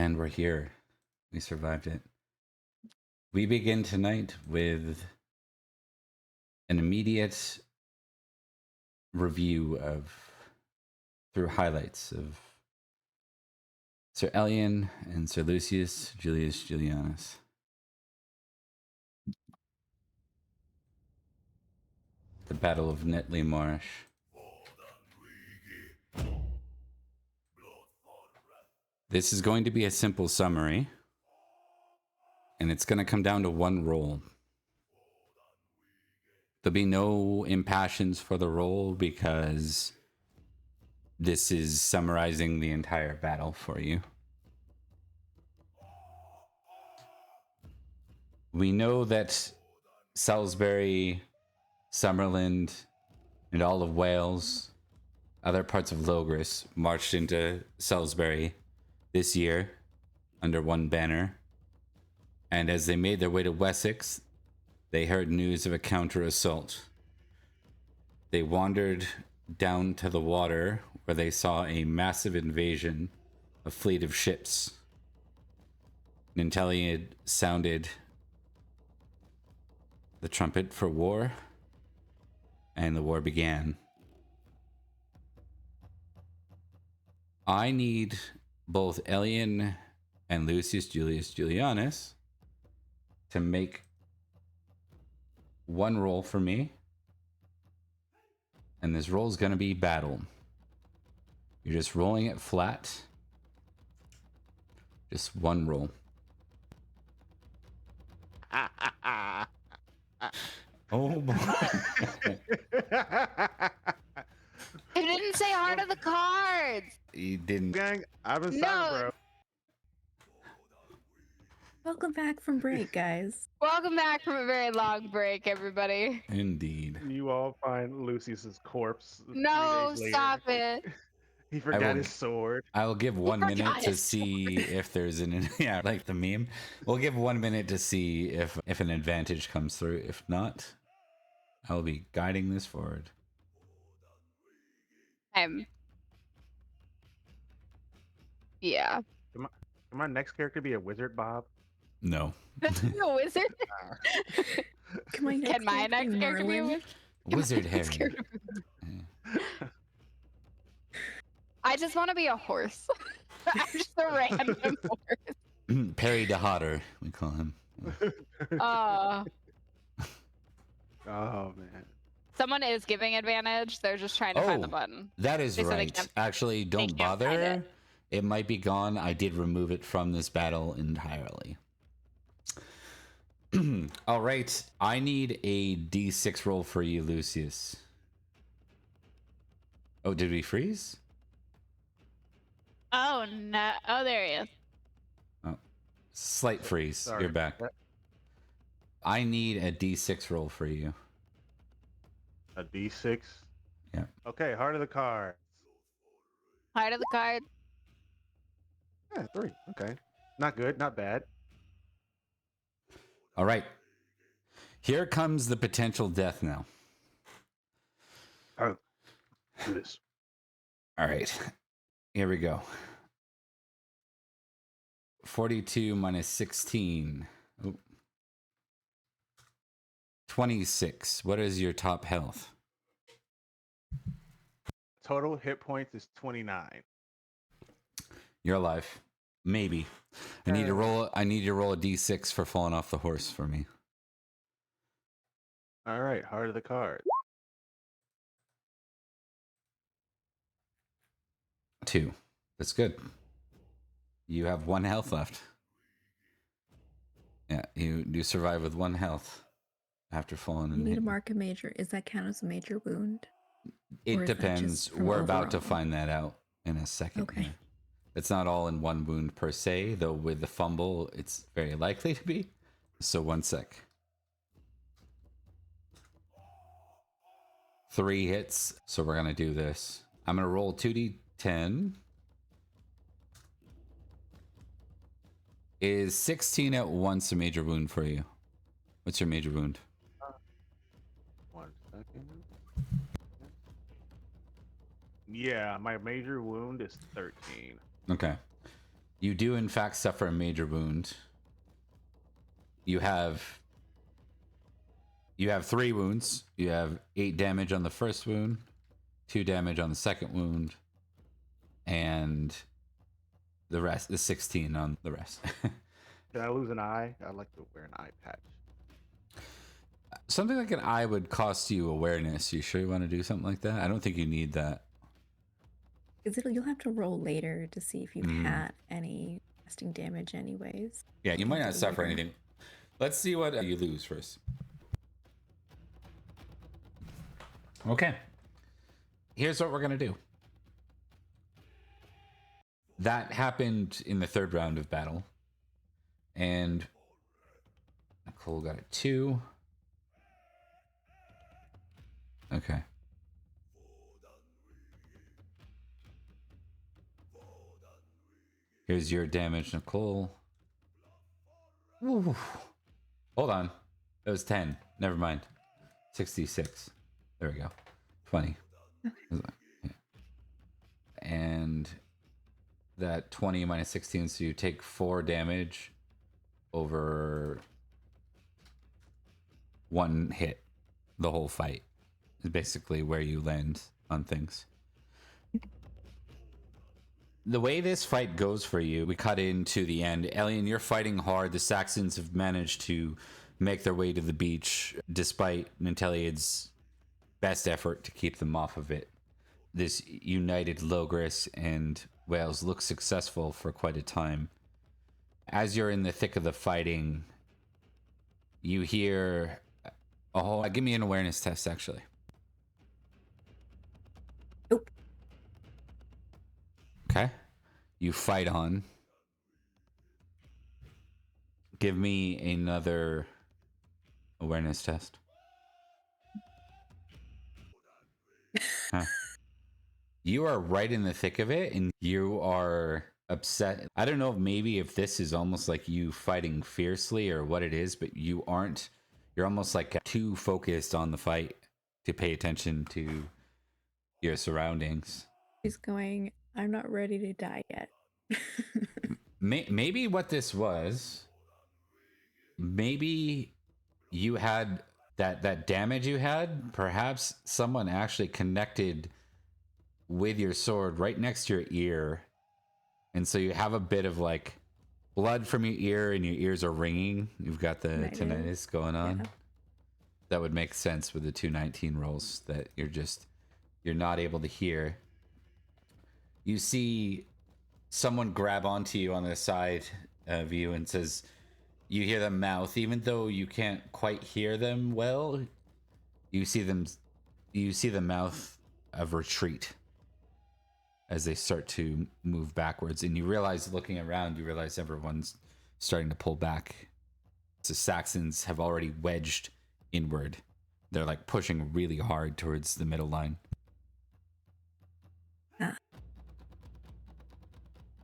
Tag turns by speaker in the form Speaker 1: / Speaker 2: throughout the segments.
Speaker 1: And we're here. We survived it. We begin tonight with an immediate review through highlights of Sir Elian and Sir Lucius Julius Julianus. The Battle of Netley Marsh. This is going to be a simple summary, and it's going to come down to one roll. There'll be no impassions for the roll because this is summarizing the entire battle for you. We know that Salisbury, Summerland, and all of Wales, other parts of Logris, marched into Salisbury this year under one banner. And as they made their way to Wessex, they heard news of a counter-assault. They wandered down to the water where they saw a massive invasion, a fleet of ships. Netley had sounded the trumpet for war, and the war began. I need both Elian and Lucius Julius Julianus to make one roll for me, and this roll is going to be battle. You're just rolling it flat. Just one roll. Oh boy.
Speaker 2: You didn't say heart of the cards.
Speaker 1: You didn't.
Speaker 3: Gang, I've been silent, bro.
Speaker 4: Welcome back from break, guys.
Speaker 2: Welcome back from a very long break, everybody.
Speaker 1: Indeed.
Speaker 3: You all find Lucius's corpse. 3
Speaker 2: No,
Speaker 3: days later.
Speaker 2: stop it.
Speaker 3: He forgot his sword.
Speaker 1: I will give 1 minute
Speaker 2: forgot
Speaker 1: to
Speaker 2: his
Speaker 1: see if there's an yeah, like the meme. We'll give 1 minute to see if an advantage comes through. If not, I will be guiding this forward.
Speaker 2: Yeah.
Speaker 3: Can my next character be a wizard, Bob?
Speaker 1: No.
Speaker 2: A wizard?
Speaker 4: Can my next
Speaker 2: character be a
Speaker 4: Merlin?
Speaker 1: Wizard Harry.
Speaker 2: I just want to be a horse. I'm just a random horse.
Speaker 1: Perry the Hotter, we call him.
Speaker 2: Oh,
Speaker 3: man.
Speaker 2: someone is giving advantage. They're just trying to find the button.
Speaker 1: That is
Speaker 2: They said they
Speaker 1: right.
Speaker 2: can't-
Speaker 1: Actually, don't
Speaker 2: can't find
Speaker 1: bother. It might be gone. I did remove it from this battle entirely. All right. I need a D6 roll for you, Lucius. Oh, did we freeze?
Speaker 2: Oh, no. Oh, there he is.
Speaker 1: Oh, slight freeze.
Speaker 3: Sorry.
Speaker 1: You're back. I need a D6 roll for you.
Speaker 3: A D6?
Speaker 1: Yeah.
Speaker 3: Okay, heart of the card.
Speaker 2: Heart of the card.
Speaker 3: Yeah, 3. Okay. Not good, not bad.
Speaker 1: All right. Here comes the potential death now.
Speaker 3: Oh, do this.
Speaker 1: All right. Here we go. 42 minus 16. Oh. 26. What is your top health?
Speaker 3: Total hit points is 29.
Speaker 1: You're alive. Maybe. I need to roll a D6 for falling off the horse for me.
Speaker 3: All right, heart of the card.
Speaker 1: 2. That's good. You have 1 health left. Yeah, you survive with 1 health after falling.
Speaker 4: I need to mark a major. Is that count as a major wound?
Speaker 1: It depends. We're about to find that out in a second.
Speaker 4: Okay.
Speaker 1: Here. It's not all in 1 wound per se, though with the fumble, it's very likely to be. So 1 sec. 3 hits. So we're going to do this. I'm going to roll 2d10. Is 16 at once a major wound for you? What's your major wound?
Speaker 3: 1 second. Yeah, my major wound is 13.
Speaker 1: Okay. You do in fact suffer a major wound. You have 3 wounds. You have 8 damage on the first wound, 2 damage on the second wound, and the rest is 16 on the rest.
Speaker 3: Can I lose an eye? I'd like to wear an eye patch.
Speaker 1: Something like an eye would cost you awareness. You sure you want to do something like that? I don't think you need that.
Speaker 4: Because you'll have to roll later to see if you've had any lasting damage anyways.
Speaker 1: Yeah, you might not suffer anything. Let's see what you lose first. Okay. Here's what we're going to do. That happened in the 3rd round of battle. And Nicole got a 2. Okay. Here's your damage, Nicole. Ooh. Hold on. It was 10. Never mind. 66. There we go. 20. Okay. Yeah. And that 20 minus 16, so you take 4 damage over 1 hit. The whole fight is basically where you land on things. The way this fight goes for you, we cut into the end. Elian, you're fighting hard. The Saxons have managed to make their way to the beach despite Ninteliad's best effort to keep them off of it. This united Logris and Wales look successful for quite a time. As you're in the thick of the fighting, you hear... Oh, give me an awareness test, actually.
Speaker 4: Nope.
Speaker 1: Okay. You fight on. Give me another awareness test. Huh. You are right in the thick of it, and you are upset. I don't know maybe if this is almost like you fighting fiercely or what it is, but you aren't. You're almost like too focused on the fight to pay attention to your surroundings.
Speaker 4: He's going, I'm not ready to die yet.
Speaker 1: Maybe what this was, maybe you had that damage you had, perhaps someone actually connected with your sword right next to your ear. And so you have a bit of like blood from your ear and your ears are ringing. You've got the tinnitus going on. Yeah. That would make sense with the 219 rolls that you're not able to hear. You see someone grab onto you on the side of you and says, you hear them mouth, even though you can't quite hear them well, you see the mouth of retreat as they start to move backwards. And you realize, looking around, you realize everyone's starting to pull back. The Saxons have already wedged inward. They're like pushing really hard towards the middle line.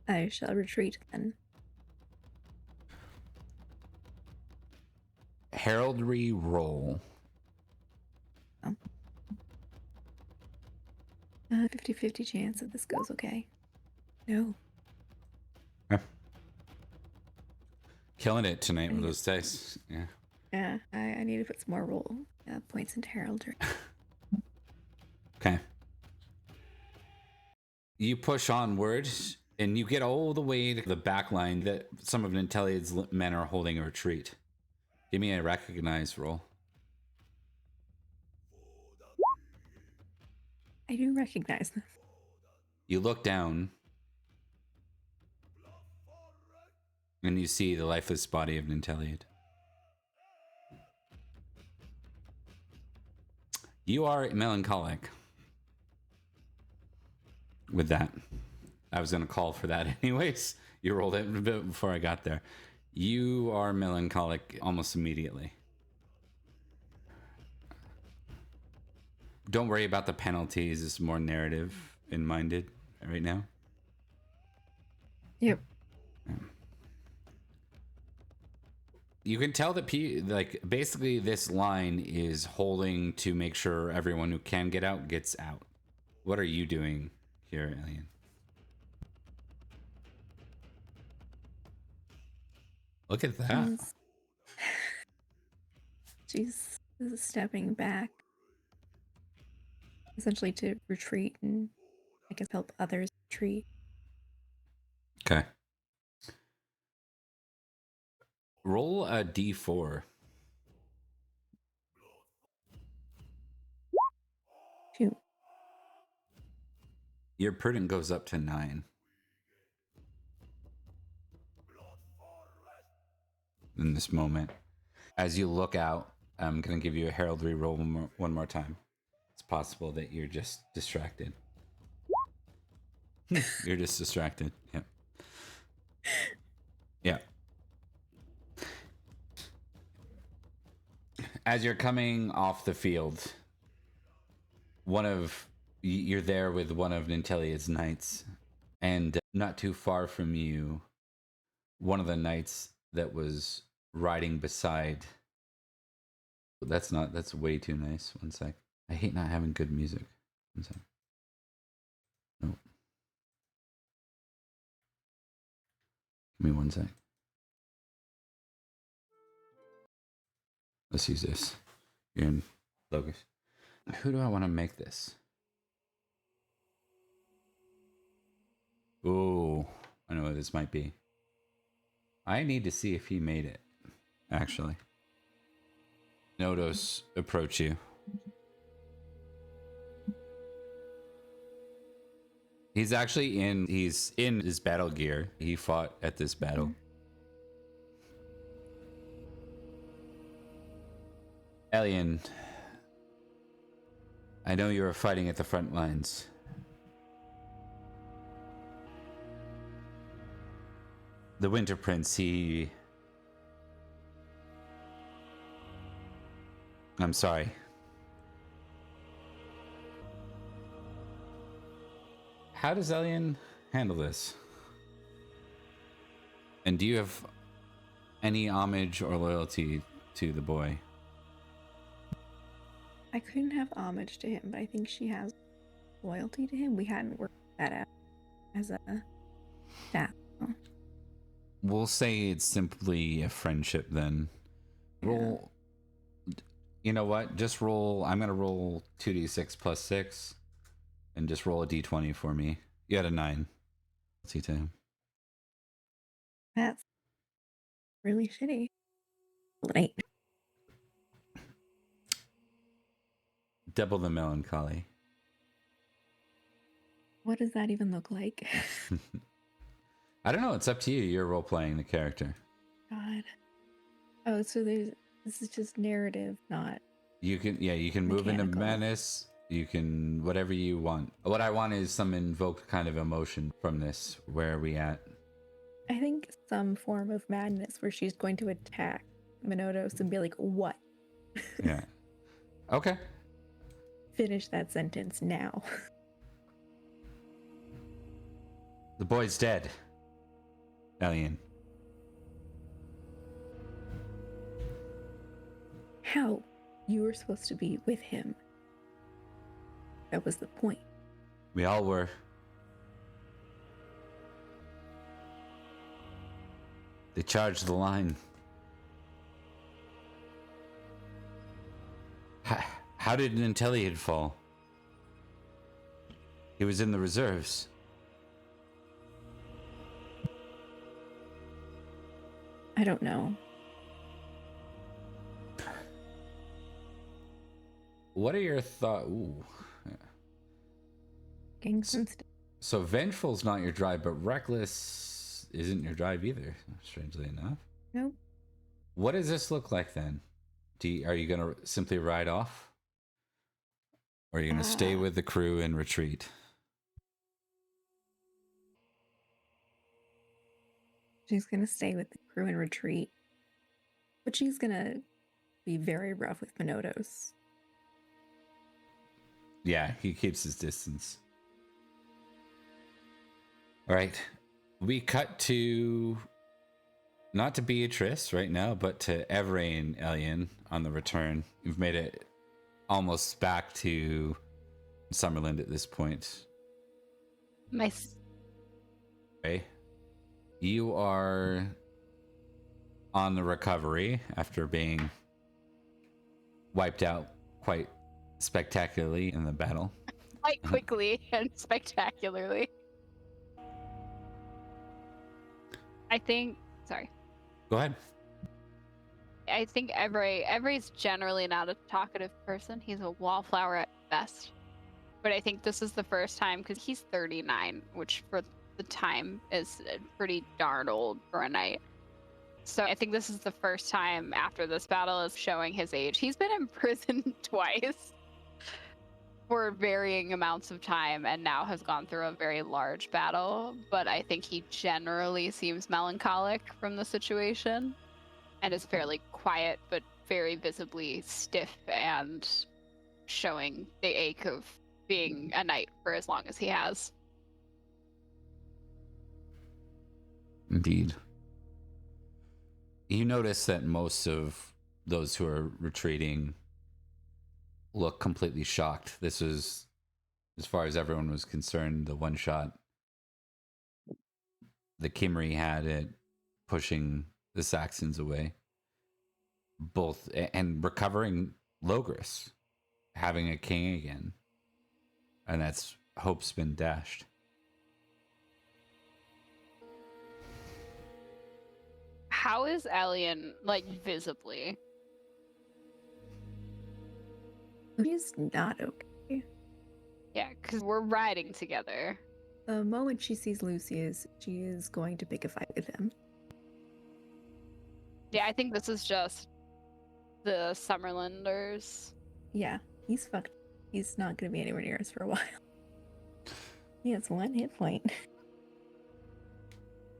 Speaker 4: I shall retreat then.
Speaker 1: Heraldry roll.
Speaker 4: 50-50 chance that this goes okay. No.
Speaker 1: Killing it tonight with those dice. Yeah.
Speaker 4: Yeah, I need to put some more roll points into heraldry.
Speaker 1: Okay. You push onward, and you get all the way to the back line that some of Ninteliad's men are holding a retreat. Give me a recognize roll.
Speaker 4: I do recognize this.
Speaker 1: You look down, and you see the lifeless body of Ninteliad. You are melancholic with that. I was going to call for that anyways. You rolled it a bit before I got there. You are melancholic almost immediately. Don't worry about the penalties. It's more narrative and minded right now.
Speaker 4: Yep.
Speaker 1: You can tell that basically this line is holding to make sure everyone who can get out gets out. What are you doing here, Alien? Look at that.
Speaker 4: She's stepping back, essentially to retreat and I guess help others retreat.
Speaker 1: Okay. Roll a d4.
Speaker 4: 2.
Speaker 1: Your prudent goes up to 9. In this moment, as you look out, I'm going to give you a heraldry roll one more time. It's possible that you're just distracted. You're just distracted. Yeah. Yeah. As you're coming off the field, you're there with one of Nintelia's knights, and not too far from you, one of the knights that was riding beside. That's way too nice. One sec. I hate not having good music. One sec. Nope. Give me one sec. Let's use this. You're in Locus. Who do I want to make this? Ooh, I know what this might be. I need to see if he made it, actually. Nodos approach you. He's in his battle gear. He fought at this battle. Elian, I know you were fighting at the front lines. The Winter Prince, I'm sorry. How does Elian handle this? And do you have any homage or loyalty to the boy?
Speaker 4: I couldn't have homage to him, but I think she has loyalty to him. We hadn't worked that out as a staff.
Speaker 1: We'll say it's simply a friendship then.
Speaker 4: Yeah.
Speaker 1: Roll. You know what? Just roll. I'm going to roll 2d6 plus 6 and just roll a d20 for me. You had a 9. Let's see, Tim.
Speaker 4: That's really shitty. Late.
Speaker 1: Double the melancholy.
Speaker 4: What does that even look like?
Speaker 1: I don't know. It's up to you. You're role playing the character.
Speaker 4: God. Oh, so this is just narrative, not.
Speaker 1: You can move into
Speaker 4: Mechanical.
Speaker 1: madness. You can whatever you want. What I want is some invoked kind of emotion from this. Where are we at?
Speaker 4: I think some form of madness where she's going to attack Minodos and be like, what?
Speaker 1: Yeah. Okay.
Speaker 4: Finish that sentence now.
Speaker 1: The boy's dead. Elian.
Speaker 4: How? You were supposed to be with him. That was the point.
Speaker 1: We all were. They charged the line. How did Ninteliad fall? He was in the reserves.
Speaker 4: I don't know.
Speaker 1: What are your thoughts? Ooh.
Speaker 4: Getting sensitive.
Speaker 1: So vengeful's not your drive, but reckless isn't your drive either, strangely enough.
Speaker 4: Nope.
Speaker 1: What does this look like then? Are you going to simply ride off? Or are you going to stay with the crew and retreat?
Speaker 4: She's going to stay with the crew and retreat. But she's going to be very rough with Minodos.
Speaker 1: Yeah, he keeps his distance. All right. We cut to, not to Beatrice right now, but to Evrae and Elian on the return. You've made it almost back to Summerland at this point.
Speaker 2: Nice.
Speaker 1: Okay. You are on the recovery after being wiped out quite spectacularly in the battle.
Speaker 2: Quite quickly and spectacularly. I think. Sorry.
Speaker 1: Go ahead.
Speaker 2: I think Every's generally not a talkative person. He's a wallflower at best. But I think this is the first time, because he's 39, which for the time is pretty darn old for a knight. So I think this is the first time after this battle is showing his age. He's been in prison twice for varying amounts of time and now has gone through a very large battle. But I think he generally seems melancholic from the situation and is fairly quiet, but very visibly stiff and showing the ache of being a knight for as long as he has.
Speaker 1: Indeed. You notice that most of those who are retreating look completely shocked. This was, as far as everyone was concerned, the one shot the Kimri had at pushing the Saxons away. Both, and recovering Logris, having a king again. And that's hope's been dashed.
Speaker 2: How is Elian, like, visibly?
Speaker 4: She's not okay.
Speaker 2: Yeah, because we're riding together.
Speaker 4: The moment she sees Lucius, she is going to pick a fight with him.
Speaker 2: Yeah, I think this is just the Summerlanders.
Speaker 4: Yeah, he's fucked. He's not going to be anywhere near us for a while. He has 1 hit point.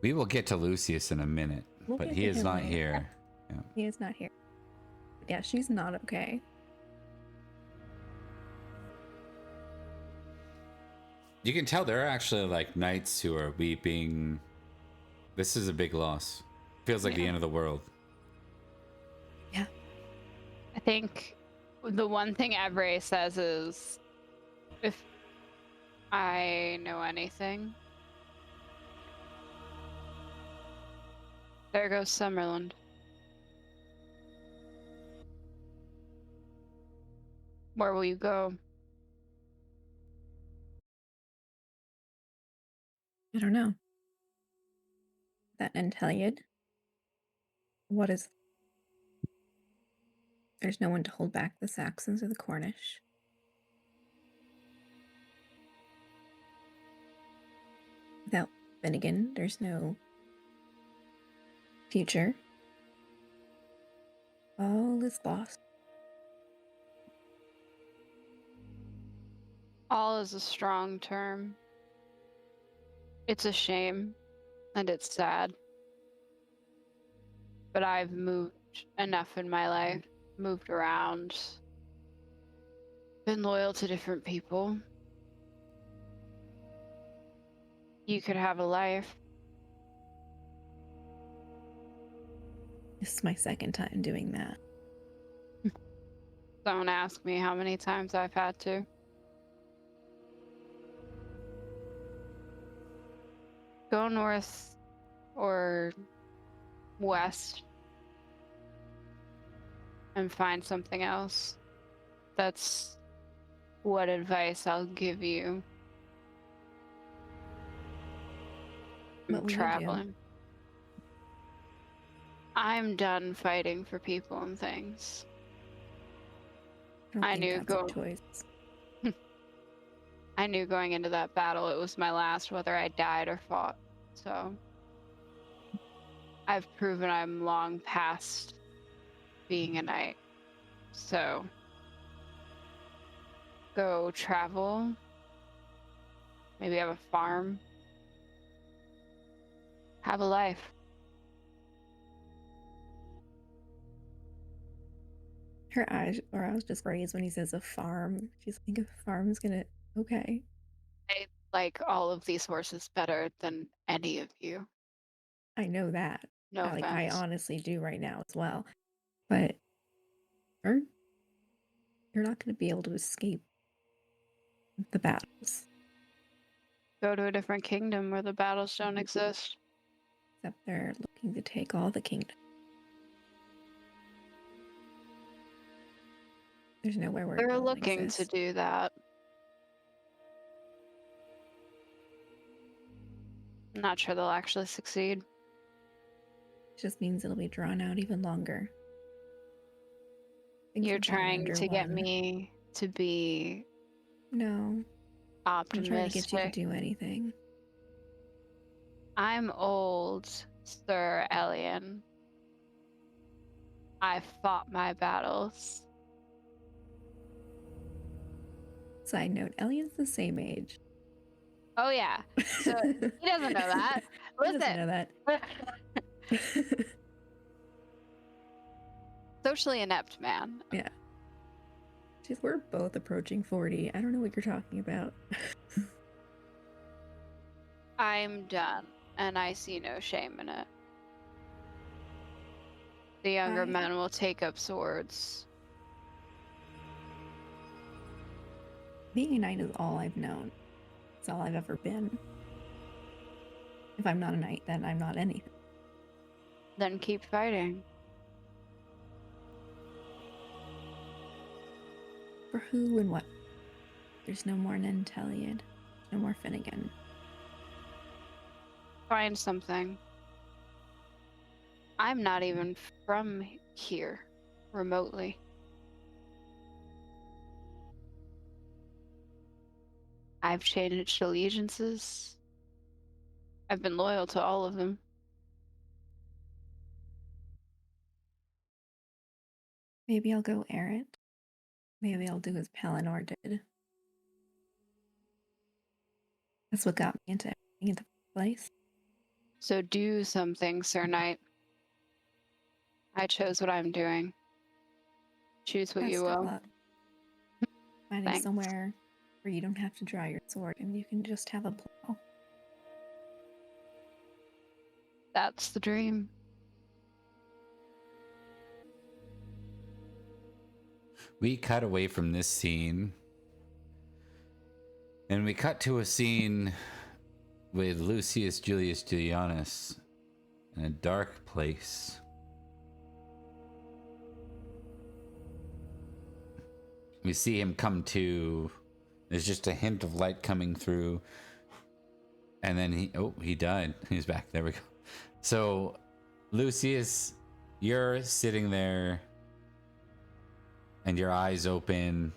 Speaker 1: We will get to Lucius in a minute,
Speaker 4: We'll
Speaker 1: but
Speaker 4: get
Speaker 1: he
Speaker 4: to
Speaker 1: is
Speaker 4: him
Speaker 1: not
Speaker 4: later.
Speaker 1: here. Yeah.
Speaker 4: He is not here. Yeah, she's not okay.
Speaker 1: You can tell there are actually like knights who are weeping. This is a big loss. Feels like the
Speaker 2: Yeah.
Speaker 1: end of the world.
Speaker 2: I think the one thing Evray says is, if I know anything, there goes Summerland. Where will you go?
Speaker 4: I don't know. That Enteliad? What is... There's no one to hold back the Saxons or the Cornish. Without Finnegan, there's no future. All is lost.
Speaker 2: All is a strong term. It's a shame, and it's sad. But I've moved enough in my life, moved around, been loyal to different people. You could have a life.
Speaker 4: This is my second time doing that.
Speaker 2: Don't ask me how many times I've had to. Go north or west and find something else. That's what advice I'll give you.
Speaker 4: What will you do?
Speaker 2: Traveling. I'm done fighting for people and things.
Speaker 4: I don't
Speaker 2: I
Speaker 4: think
Speaker 2: knew
Speaker 4: that's a choice.
Speaker 2: I knew going into that battle it was my last, whether I died or fought. So I've proven I'm long past being a knight. So go travel. Maybe have a farm. Have a life.
Speaker 4: Her eyebrows just raise when he says a farm. She's like, a farm's gonna... Okay.
Speaker 2: I like all of these horses better than any of you.
Speaker 4: I know that.
Speaker 2: No
Speaker 4: I
Speaker 2: offense.
Speaker 4: honestly do right now as well. But you're not going to be able to escape the battles.
Speaker 2: Go to a different kingdom where the battles don't exist.
Speaker 4: Except they're looking to take all the kingdom. There's nowhere where it
Speaker 2: They're
Speaker 4: doesn't
Speaker 2: looking to
Speaker 4: exist.
Speaker 2: do that. I'm not sure they'll actually succeed.
Speaker 4: It just means it'll be drawn out even longer. Things
Speaker 2: You're
Speaker 4: are better
Speaker 2: trying
Speaker 4: under
Speaker 2: to get
Speaker 4: one.
Speaker 2: me to be
Speaker 4: No, I'm trying to get you to
Speaker 2: optimistic.
Speaker 4: do anything.
Speaker 2: I'm old, Sir Elian. I fought my battles.
Speaker 4: Side note, Elliot's the same age.
Speaker 2: Oh yeah. So he doesn't know that.
Speaker 4: He doesn't know that.
Speaker 2: Socially inept man.
Speaker 4: Yeah. Jeez, we're both approaching 40. I don't know what you're talking about.
Speaker 2: I'm done, and I see no shame in it. The younger men will take up swords.
Speaker 4: Being a knight is all I've known. It's all I've ever been. If I'm not a knight, then I'm not anything.
Speaker 2: Then keep fighting.
Speaker 4: For who and what? There's no more Nenteliad. No more Finnegan.
Speaker 2: Find something. I'm not even from here, remotely. I've changed allegiances. I've been loyal to all of them.
Speaker 4: Maybe I'll go errant. Maybe I'll do as Pelennor did. That's what got me into everything in the first place.
Speaker 2: So do something, Sir Knight. I chose what I'm doing. Choose what you
Speaker 4: Best of
Speaker 2: will.
Speaker 4: luck. Finding
Speaker 2: Thanks.
Speaker 4: somewhere where you don't have to draw your sword and you can just have a plow.
Speaker 2: That's the dream.
Speaker 1: We cut away from this scene, and we cut to a scene with Lucius Julius Julianus in a dark place. We see him come to. There's just a hint of light coming through, and then he died. He's back. There we go. So, Lucius, you're sitting there, and your eyes open,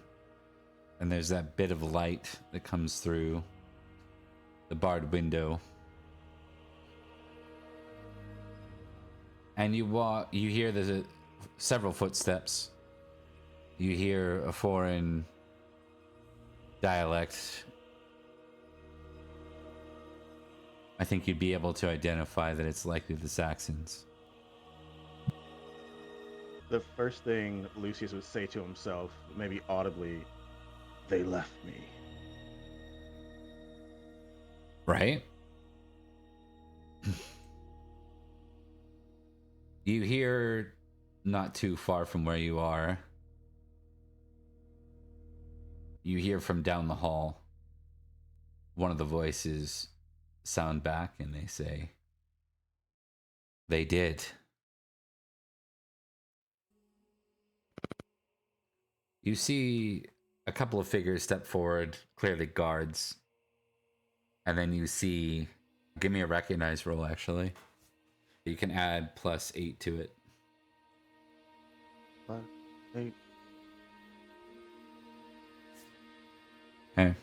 Speaker 1: and there's that bit of light that comes through the barred window. And you hear there's several footsteps. You hear a foreign dialect. I think you'd be able to identify that it's likely the Saxons.
Speaker 3: The first thing Lucius would say to himself, maybe audibly, they left me.
Speaker 1: Right? You hear, not too far from where you are, you hear from down the hall, one of the voices sound back and they say, they did. You see a couple of figures step forward, clearly guards. And then you see, give me a recognize roll actually. You can add +8 to it.
Speaker 3: But they
Speaker 1: Okay.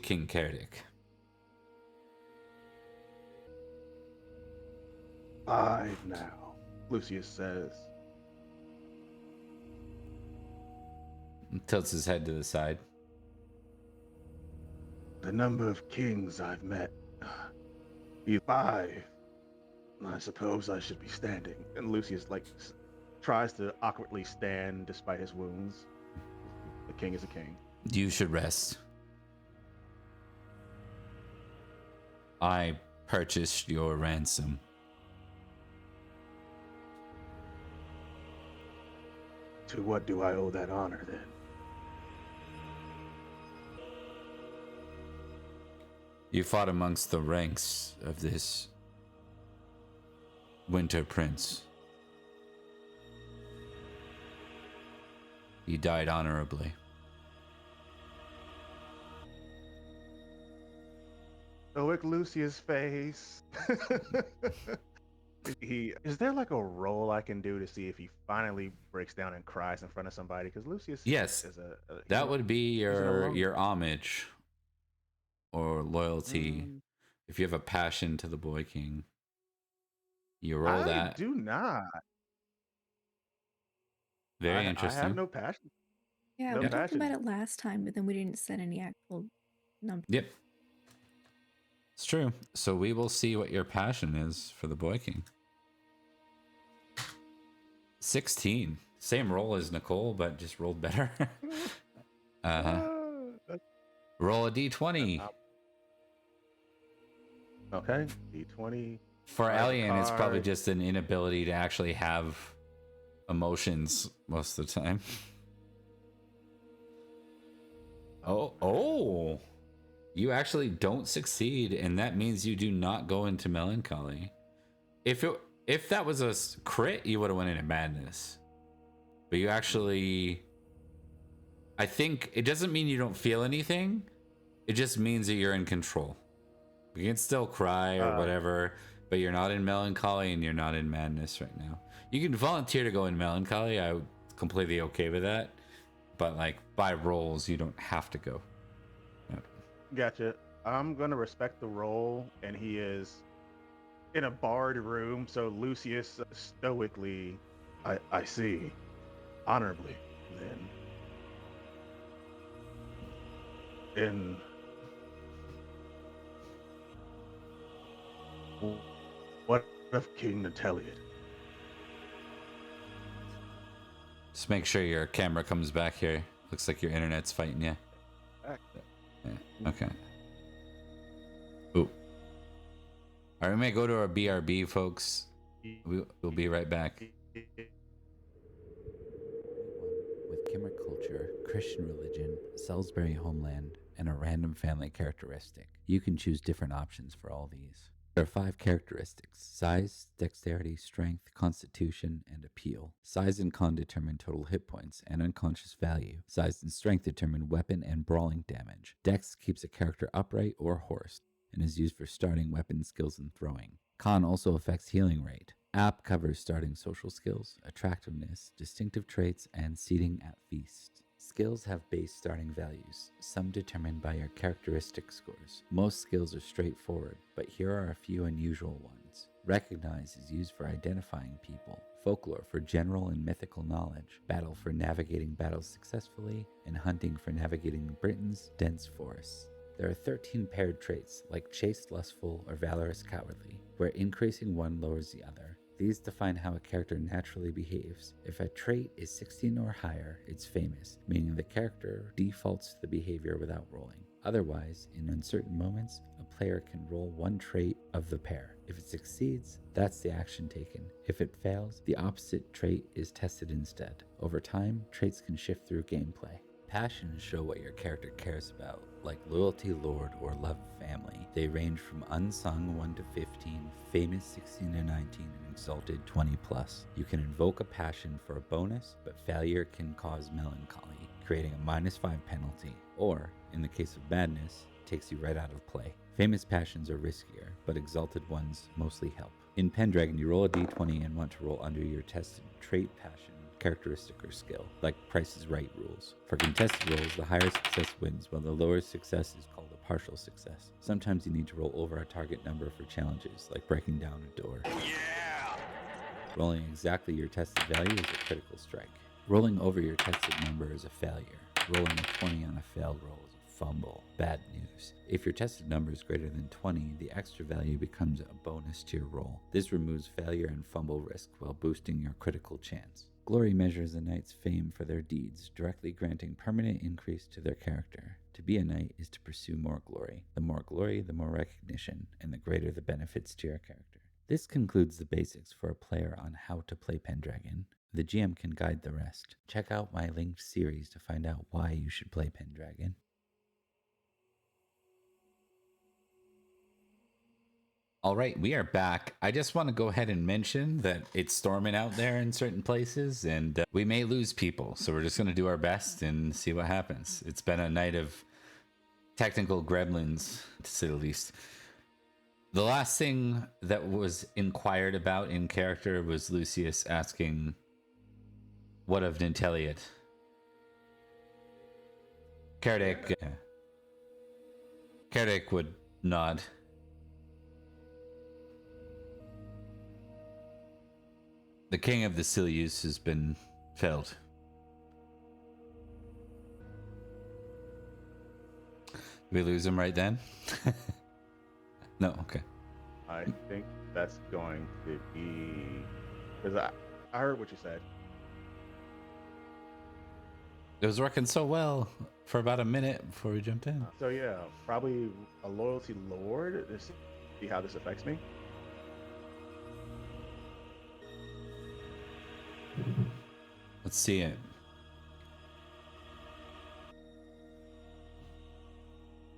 Speaker 1: King Kerdic.
Speaker 3: 5 now, Lucius says.
Speaker 1: Tilts his head to the side.
Speaker 3: The number of kings I've met, 5. I suppose I should be standing. And Lucius tries to awkwardly stand despite his wounds. The king is a king.
Speaker 1: You should rest. I purchased your ransom.
Speaker 3: To what do I owe that honor then?
Speaker 1: You fought amongst the ranks of this Winter Prince. You died honorably.
Speaker 3: Stoic Lucius face. Is there like a roll I can do to see if he finally breaks down and cries in front of somebody? Because Lucius
Speaker 1: Yes,
Speaker 3: is
Speaker 1: that would be
Speaker 3: he's an alone.
Speaker 1: your homage or loyalty.
Speaker 3: Mm,
Speaker 1: If you have a passion to the Boy King, you roll
Speaker 3: I
Speaker 1: that.
Speaker 3: do not.
Speaker 1: Very
Speaker 3: I have
Speaker 1: interesting.
Speaker 3: no passion.
Speaker 4: Yeah,
Speaker 3: No
Speaker 4: we talked
Speaker 3: passion.
Speaker 4: about it last time, but then we didn't set any actual number.
Speaker 1: Yep. It's true. So we will see what your passion is for the Boy King. 16. Same roll as Nicole, but just rolled better. Roll a d20.
Speaker 3: Okay, d20.
Speaker 1: For Alien, it's probably
Speaker 3: card.
Speaker 1: just an inability to actually have emotions most of the time. Oh. You actually don't succeed, and that means you do not go into melancholy. If that was a crit, you would have went into madness. But you actually, I think it doesn't mean you don't feel anything. It just means that you're in control. You can still cry or whatever, but you're not in melancholy and you're not in madness right now. You can volunteer to go in melancholy. I'm completely okay with that. But like by rolls, you don't have to go.
Speaker 3: Gotcha. I'm gonna respect the role, and he is in a barred room. So Lucius stoically, I see, honorably. Then, what of King Netley?
Speaker 1: Just make sure your camera comes back here. Looks like your internet's fighting you. Yeah, okay. Ooh. All right, we may go to our BRB, folks. We'll be right back. With Kimmer culture, Christian religion, Salisbury homeland, and a random family characteristic. You can choose different options for all these. There are 5 characteristics: size, dexterity, strength, constitution, and appeal. Size and con determine total hit points and unconscious value. Size and strength determine weapon and brawling damage. Dex keeps a character upright or horsed and is used for starting weapon skills and throwing. Con also affects healing rate. App covers starting social skills, attractiveness, distinctive traits, and seating at feast. Skills have base starting values, some determined by your characteristic scores. Most skills are straightforward, but here are a few unusual ones. Recognize is used for identifying people, folklore for general and mythical knowledge, battle for navigating battles successfully, and hunting for navigating Britain's dense forests. There are 13 paired traits, like chaste, lustful, or valorous, cowardly, where increasing one lowers the other. These define how a character naturally behaves. If a trait is 16 or higher, it's famous, meaning the character defaults to the behavior without rolling. Otherwise, in uncertain moments, a player can roll one trait of the pair. If it succeeds, that's the action taken. If it fails, the opposite trait is tested instead. Over time, traits can shift through gameplay. Passions show what your character cares about, like loyalty, lord, or love of family. They range from unsung 1 to 15, famous 16 to 19, and exalted 20 plus. You can invoke a passion for a bonus, but failure can cause melancholy, creating a -5 penalty, or, in the case of madness, takes you right out of play. Famous passions are riskier, but exalted ones mostly help. In Pendragon, you roll a d20 and want to roll under your tested trait, passion, characteristic, or skill, like Price is Right rules. For contested rolls, the higher success wins, while the lower success is called a partial success. Sometimes you need to roll over a target number for challenges, like breaking down a door. Yeah! Rolling exactly your tested value is a critical strike. Rolling over your tested number is a failure. Rolling a 20 on a failed roll is a fumble. Bad news. If your tested number is greater than 20, the extra value becomes a bonus to your roll. This removes failure and fumble risk while boosting your critical chance. Glory measures a knight's fame for their deeds, directly granting permanent increase to their character. To be a knight is to pursue more glory. The more glory, the more recognition, and the greater the benefits to your character. This concludes the basics for a player on how to play Pendragon. The GM can guide the rest. Check out my linked series to find out why you should play Pendragon. All right, we are back. I just want to go ahead and mention that it's storming out there in certain places, and we may lose people. So we're just going to do our best and see what happens. It's been a night of technical gremlins, to say the least. The last thing that was inquired about in character was Lucius asking, "What of Ninteliot?" Kardec would nod. The king of the Silus has been felled. We lose him right then? No, okay.
Speaker 3: I think that's going to be because I heard what you said.
Speaker 1: It was working so well for about a minute before we jumped in.
Speaker 3: So yeah, probably a loyalty lord to see how this affects me.
Speaker 1: Let's see it.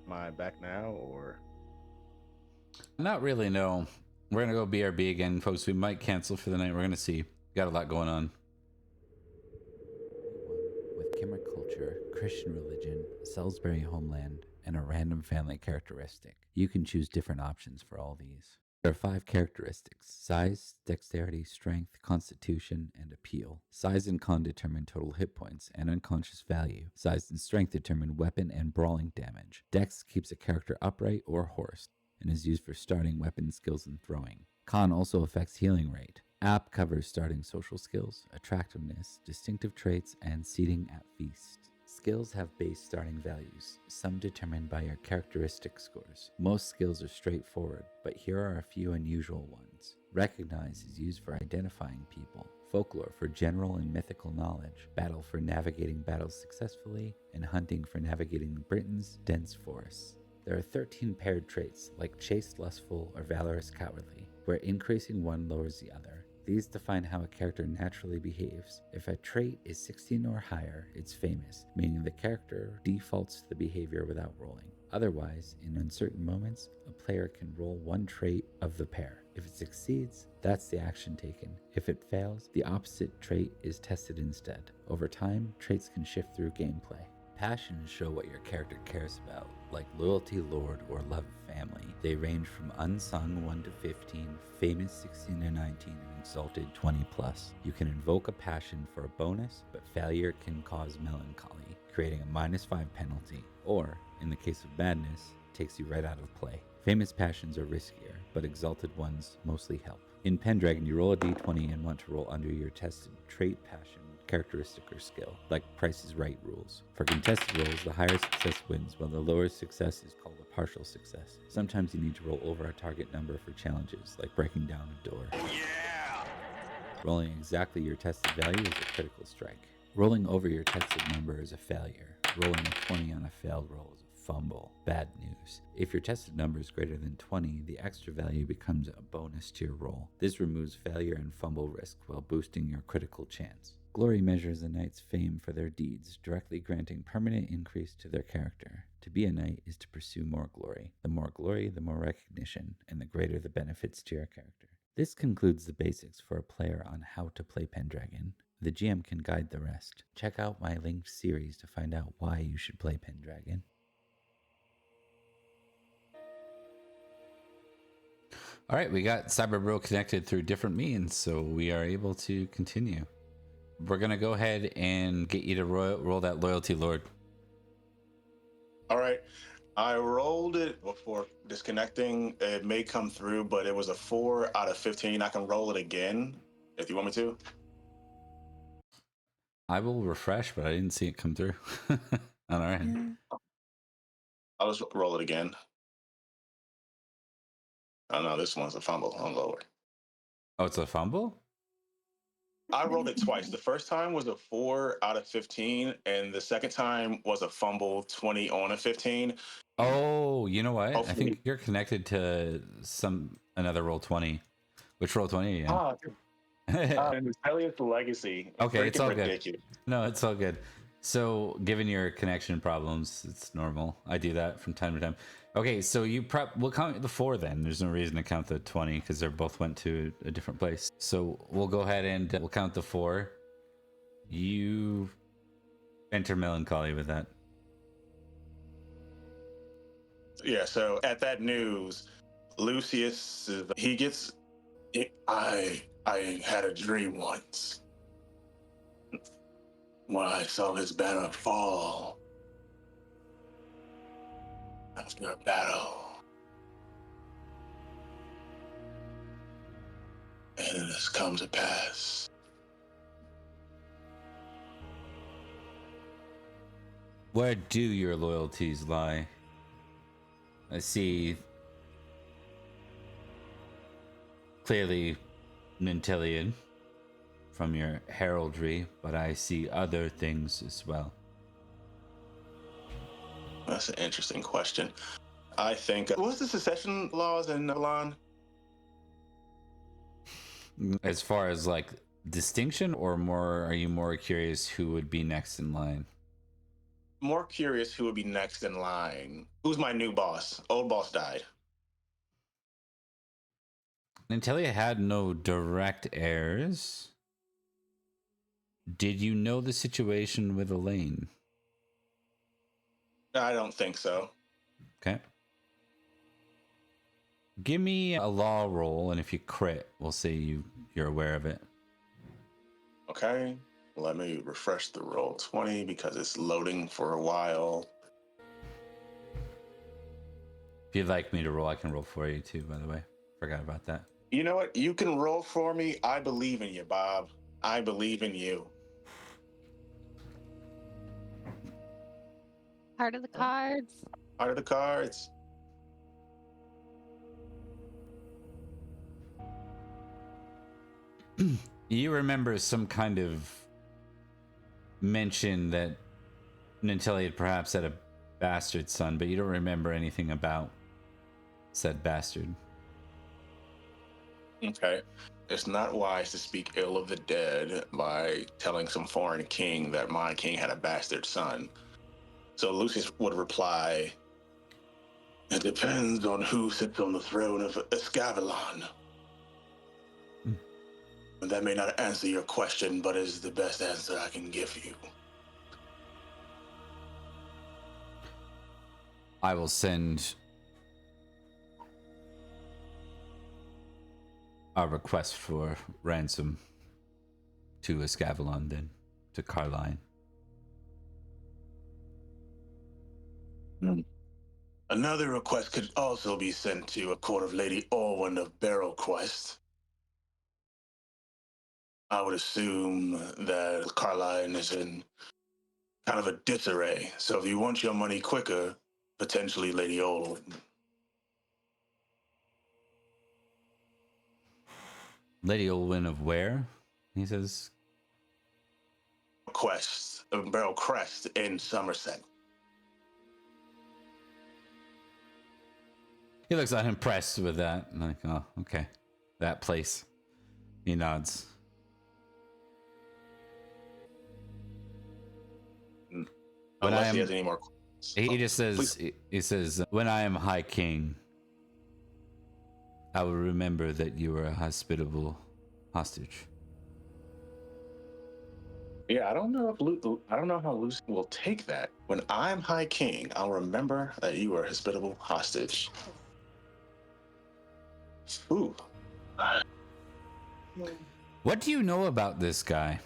Speaker 3: Am I back now or?
Speaker 1: Not really, no. We're going to go BRB again, folks. We might cancel for the night. We're going to see. Got a lot going on. With Kimmer culture, Christian religion, Salisbury homeland, and a random family characteristic. You can choose different options for all these. There are 5 characteristics: size, dexterity, strength, constitution, and appeal. Size and con determine total hit points and unconscious value. Size and strength determine weapon and brawling damage. Dex keeps a character upright or horsed and is used for starting weapon skills and throwing. Con also affects healing rate. App covers starting social skills, attractiveness, distinctive traits, and seating at feast. Skills have base starting values, some determined by your characteristic scores. Most skills are straightforward, but here are a few unusual ones. Recognize is used for identifying people. Folklore for general and mythical knowledge. Battle for navigating battles successfully, and hunting for navigating Britain's dense forests. There are 13 paired traits, like chaste lustful or valorous cowardly, where increasing one lowers the other. These define how a character naturally behaves. If a trait is 16 or higher, it's famous, meaning the character defaults to the behavior without rolling. Otherwise, in uncertain moments, a player can roll one trait of the pair. If it succeeds, that's the action taken. If it fails, the opposite trait is tested instead. Over time, traits can shift through gameplay. Passions show what your character cares about, like loyalty, lord, or love of family. They range from unsung 1 to 15, famous 16 to 19, and exalted 20 plus. You can invoke a passion for a bonus, but failure can cause melancholy, creating a -5 penalty, or, in the case of madness, takes you right out of play. Famous passions are riskier, but exalted ones mostly help. In Pendragon, you roll a d20 and want to roll under your tested trait, passion, characteristic, or skill, like Price is Right rules. For contested rolls, the higher success wins, while the lower success is called a partial success. Sometimes you need to roll over a target number for challenges, like breaking down a door. Yeah! Rolling exactly your tested value is a critical strike. Rolling over your tested number is a failure. Rolling a 20 on a failed roll is a fumble. Bad news. If your tested number is greater than 20, the extra value becomes a bonus to your roll. This removes failure and fumble risk while boosting your critical chance. Glory measures a knight's fame for their deeds, directly granting permanent increase to their character. To be a knight is to pursue more glory. The more glory, the more recognition, and the greater the benefits to your character. This concludes the basics for a player on how to play Pendragon. The GM can guide the rest. Check out my linked series to find out why you should play Pendragon. All right, we got Cyberbro connected through different means, so we are able to continue. We're going to go ahead and get you to roll that loyalty, Lord.
Speaker 5: All right. I rolled it before disconnecting. It may come through, but it was a 4 out of 15. I can roll it again if you want me to.
Speaker 1: I will refresh, but I didn't see it come through. All right.
Speaker 5: I'll just roll it again. Oh, no, this one's a fumble on lower.
Speaker 1: Oh, it's a fumble?
Speaker 5: I rolled it twice. The first time was a 4 out of 15, and the second time was a fumble 20 on a 15.
Speaker 1: Oh, you know what?
Speaker 5: Hopefully.
Speaker 1: I think you're connected to another roll 20. Which roll 20 are you in?
Speaker 5: And it's Elliot's Legacy.
Speaker 1: Okay, it's all
Speaker 5: ridiculous.
Speaker 1: good. No, it's all good. So, given your connection problems, it's normal. I do that from time to time. Okay, so we'll count the 4 then. There's no reason to count the 20 because they both went to a different place. So we'll go ahead and we'll count the 4. You enter melancholy with that.
Speaker 5: Yeah, so at that news, Lucius, he gets, I had a dream once when I saw his banner fall after a battle. And it has come to pass.
Speaker 1: Where do your loyalties lie? I see clearly Nintelian from your heraldry, but I see other things as well.
Speaker 5: That's an interesting question. I think, what's the succession laws in Milan?
Speaker 1: As far as like distinction, or more, are you more curious who would be next in line?
Speaker 5: More curious who would be next in line. Who's my new boss? Old boss died.
Speaker 1: Natalia had no direct heirs. Did you know the situation with Elaine?
Speaker 5: I don't think so.
Speaker 1: Okay. Give me a law roll, and if you crit, we'll say you're aware of it.
Speaker 5: Okay. Let me refresh the roll 20 because it's loading for a while.
Speaker 1: If you'd like me to roll, I can roll for you too, by the way. Forgot about that.
Speaker 5: You know what? You can roll for me. I believe in you, Bob. I believe in you.
Speaker 2: Part of the cards.
Speaker 5: Part of the cards.
Speaker 1: You remember some kind of mention that Ninteli had perhaps had a bastard son, but you don't remember anything about said bastard.
Speaker 5: Okay. It's not wise to speak ill of the dead by telling some foreign king that my king had a bastard son. So Lucius would reply, it depends on who sits on the throne of Escavalon. That may not answer your question, but is the best answer I can give you.
Speaker 1: I will send a request for ransom to Escavalon then, to Carline.
Speaker 5: Another request could also be sent to a court of Lady Orwyn of Barrowquest. I would assume that Carline is in kind of a disarray. So if you want your money quicker, potentially Lady Orwyn.
Speaker 1: Lady Olwyn of where? He says.
Speaker 5: Barrowcrest in Somerset.
Speaker 1: He looks unimpressed with that. Like, oh, okay. That place. He nods.
Speaker 5: Unless he has any more questions.
Speaker 1: He just says,
Speaker 5: Please.
Speaker 1: he says, when I am High King, I will remember that you are a hospitable hostage.
Speaker 5: Yeah, I don't know how Lucy will take that. When I'm High King, I'll remember that you are a hospitable hostage. Ooh.
Speaker 1: What do you know about this guy?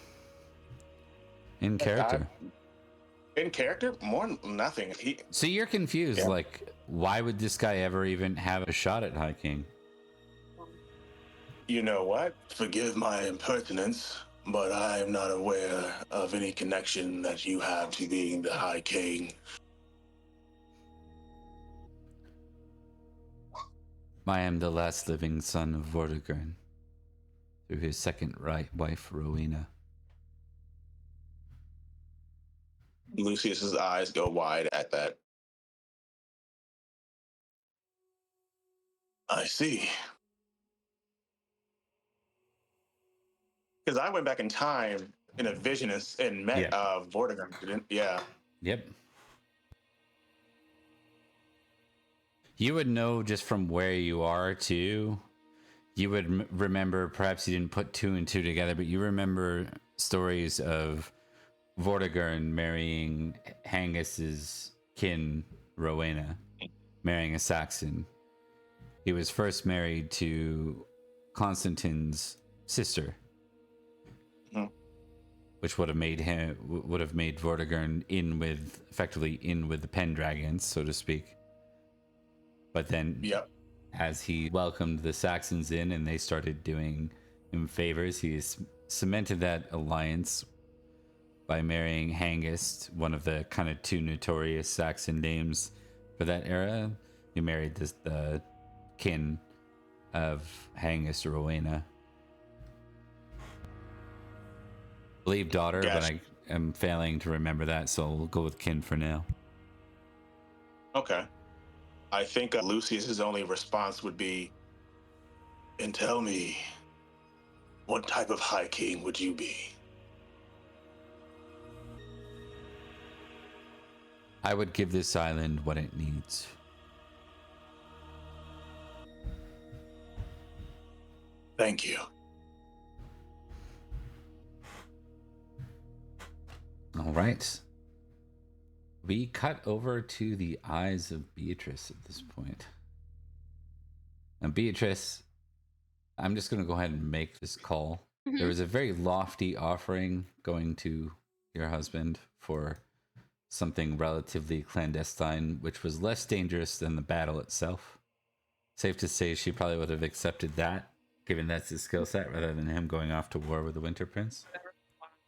Speaker 1: In character.
Speaker 5: In character, more nothing.
Speaker 1: So you're confused,
Speaker 5: Yeah.
Speaker 1: like, why would this guy ever even have a shot at High King?
Speaker 5: You know what? Forgive my impertinence, but I am not aware of any connection that you have to being the High King.
Speaker 1: I am the last living son of Vortigern, through his second wife, Rowena.
Speaker 5: Lucius's eyes go wide at that. I see. Because I went back in time in a vision and met Vortigern, didn't? Yeah.
Speaker 1: Yep. You would know just from where you are too. You would remember, perhaps you didn't put two and two together, but you remember stories of Vortigern marrying Hengist's kin, Rowena, marrying a Saxon. He was first married to Constantine's sister, which would have made Vortigern effectively in with the Pendragons, so to speak. But then, as he welcomed the Saxons in and they started doing him favors, he cemented that alliance by marrying Hengist, one of the kind of two notorious Saxon names for that era. He married the kin of Hengist, Rowena. I believe daughter, but I am failing to remember that, so we'll go with kin for now.
Speaker 5: Okay. I think Lucius's only response would be, and tell me, what type of High King would you be?
Speaker 1: I would give this island what it needs.
Speaker 5: Thank you.
Speaker 1: All right. We cut over to the eyes of Beatrice at this point. And Beatrice, I'm just going to go ahead and make this call. There was a very lofty offering going to your husband for something relatively clandestine, which was less dangerous than the battle itself. Safe to say she probably would have accepted that, given that's his skill set, rather than him going off to war with the Winter Prince.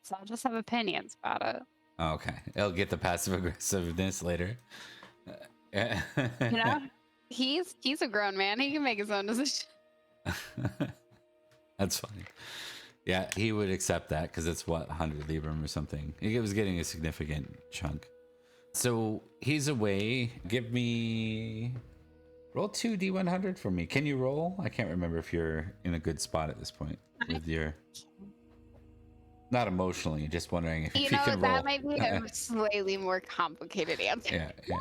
Speaker 2: So I'll just have opinions about it.
Speaker 1: Oh, okay. He'll get the passive aggressiveness later.
Speaker 2: You know, he's a grown man. He can make his own decision.
Speaker 1: That's funny. Yeah, he would accept that because it's 100 Libram or something. He was getting a significant chunk. So he's away. Give me roll 2 D100 for me. Can you roll? I can't remember if you're in a good spot at this point with your. Not emotionally, just wondering if you can roll.
Speaker 2: That might be a slightly more complicated answer.
Speaker 1: Yeah.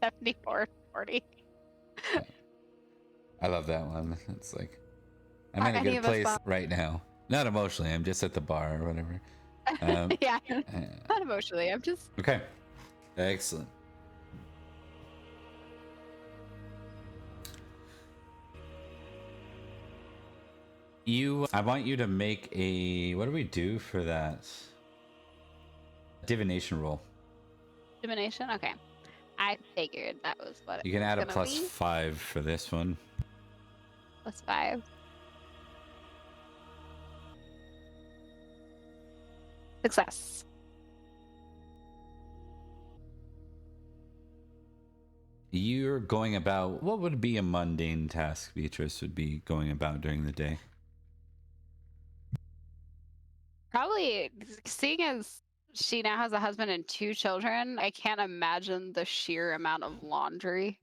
Speaker 2: 74, 40.
Speaker 1: Yeah. I love that one. It's like, I'm in a good place right now. Not emotionally, I'm just at the bar or whatever.
Speaker 2: Yeah, not emotionally. I'm just...
Speaker 1: Okay. Excellent. I want you to make what do we do for that? Divination roll.
Speaker 2: Divination? Okay. I figured that was what
Speaker 1: you can add a +5 for this one.
Speaker 2: +5. Success.
Speaker 1: You're going about, what would be a mundane task Beatrice would be going about during the day?
Speaker 2: Probably, seeing as she now has a husband and 2 children, I can't imagine the sheer amount of laundry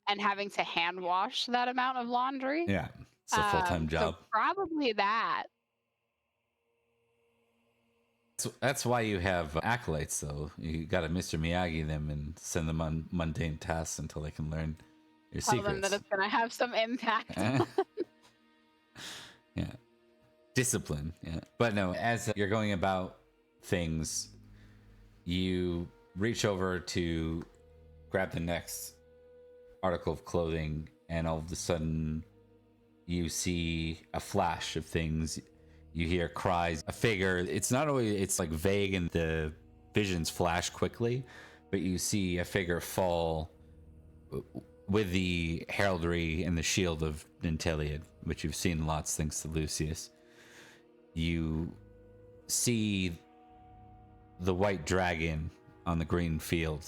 Speaker 2: and having to hand wash that amount of laundry.
Speaker 1: Yeah, it's a full-time job.
Speaker 2: So probably that.
Speaker 1: That's why you have acolytes, though. You got to Mr. Miyagi them and send them on mundane tasks until they can learn your secrets.
Speaker 2: Tell them that it's going to have some impact.
Speaker 1: Yeah. Discipline. Yeah. But no, as you're going about things, you reach over to grab the next article of clothing, and all of a sudden you see a flash of things. You hear cries, a figure. It's not always, it's like vague and the visions flash quickly, but you see a figure fall with the heraldry and the shield of Ninteliad, which you've seen lots thanks to Lucius. You see the white dragon on the green field,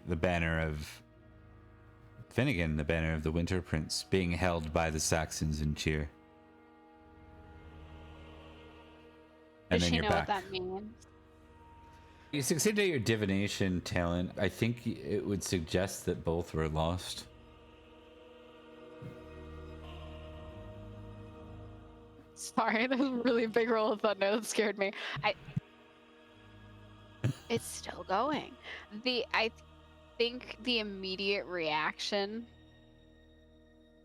Speaker 1: the banner of Finnegan, the banner of the Winter Prince, being held by the Saxons in cheer. And
Speaker 2: Does
Speaker 1: then
Speaker 2: she
Speaker 1: you're
Speaker 2: know
Speaker 1: back.
Speaker 2: what that means?
Speaker 1: You succeeded at your divination talent. I think it would suggest that both were lost.
Speaker 2: Sorry, that was a really big roll of thunder. That scared me. It's still going. think the immediate reaction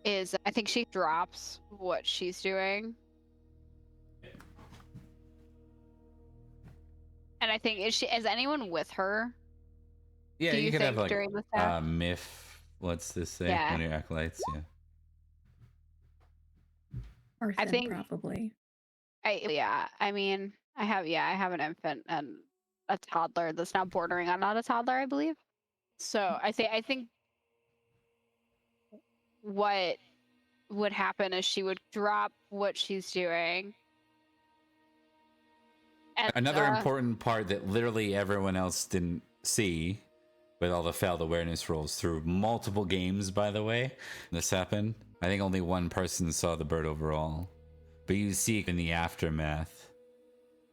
Speaker 2: is I think she drops what she's doing. And I think is anyone with her?
Speaker 1: Yeah,
Speaker 2: Do
Speaker 1: you
Speaker 2: you
Speaker 1: could have
Speaker 2: think
Speaker 1: like
Speaker 2: during this act?
Speaker 1: Myth. What's this say?
Speaker 2: Yeah.
Speaker 1: One of your acolytes. Yeah.
Speaker 4: Or
Speaker 2: I
Speaker 4: Finn,
Speaker 2: think-
Speaker 4: probably.
Speaker 2: I mean, I have an infant and a toddler that's now bordering on not a toddler, I believe. So I think what would happen is she would drop what she's doing. And,
Speaker 1: Another important part that literally everyone else didn't see with all the failed awareness rolls through multiple games, by the way, this happened. I think only one person saw the bird overall. But you see in the aftermath.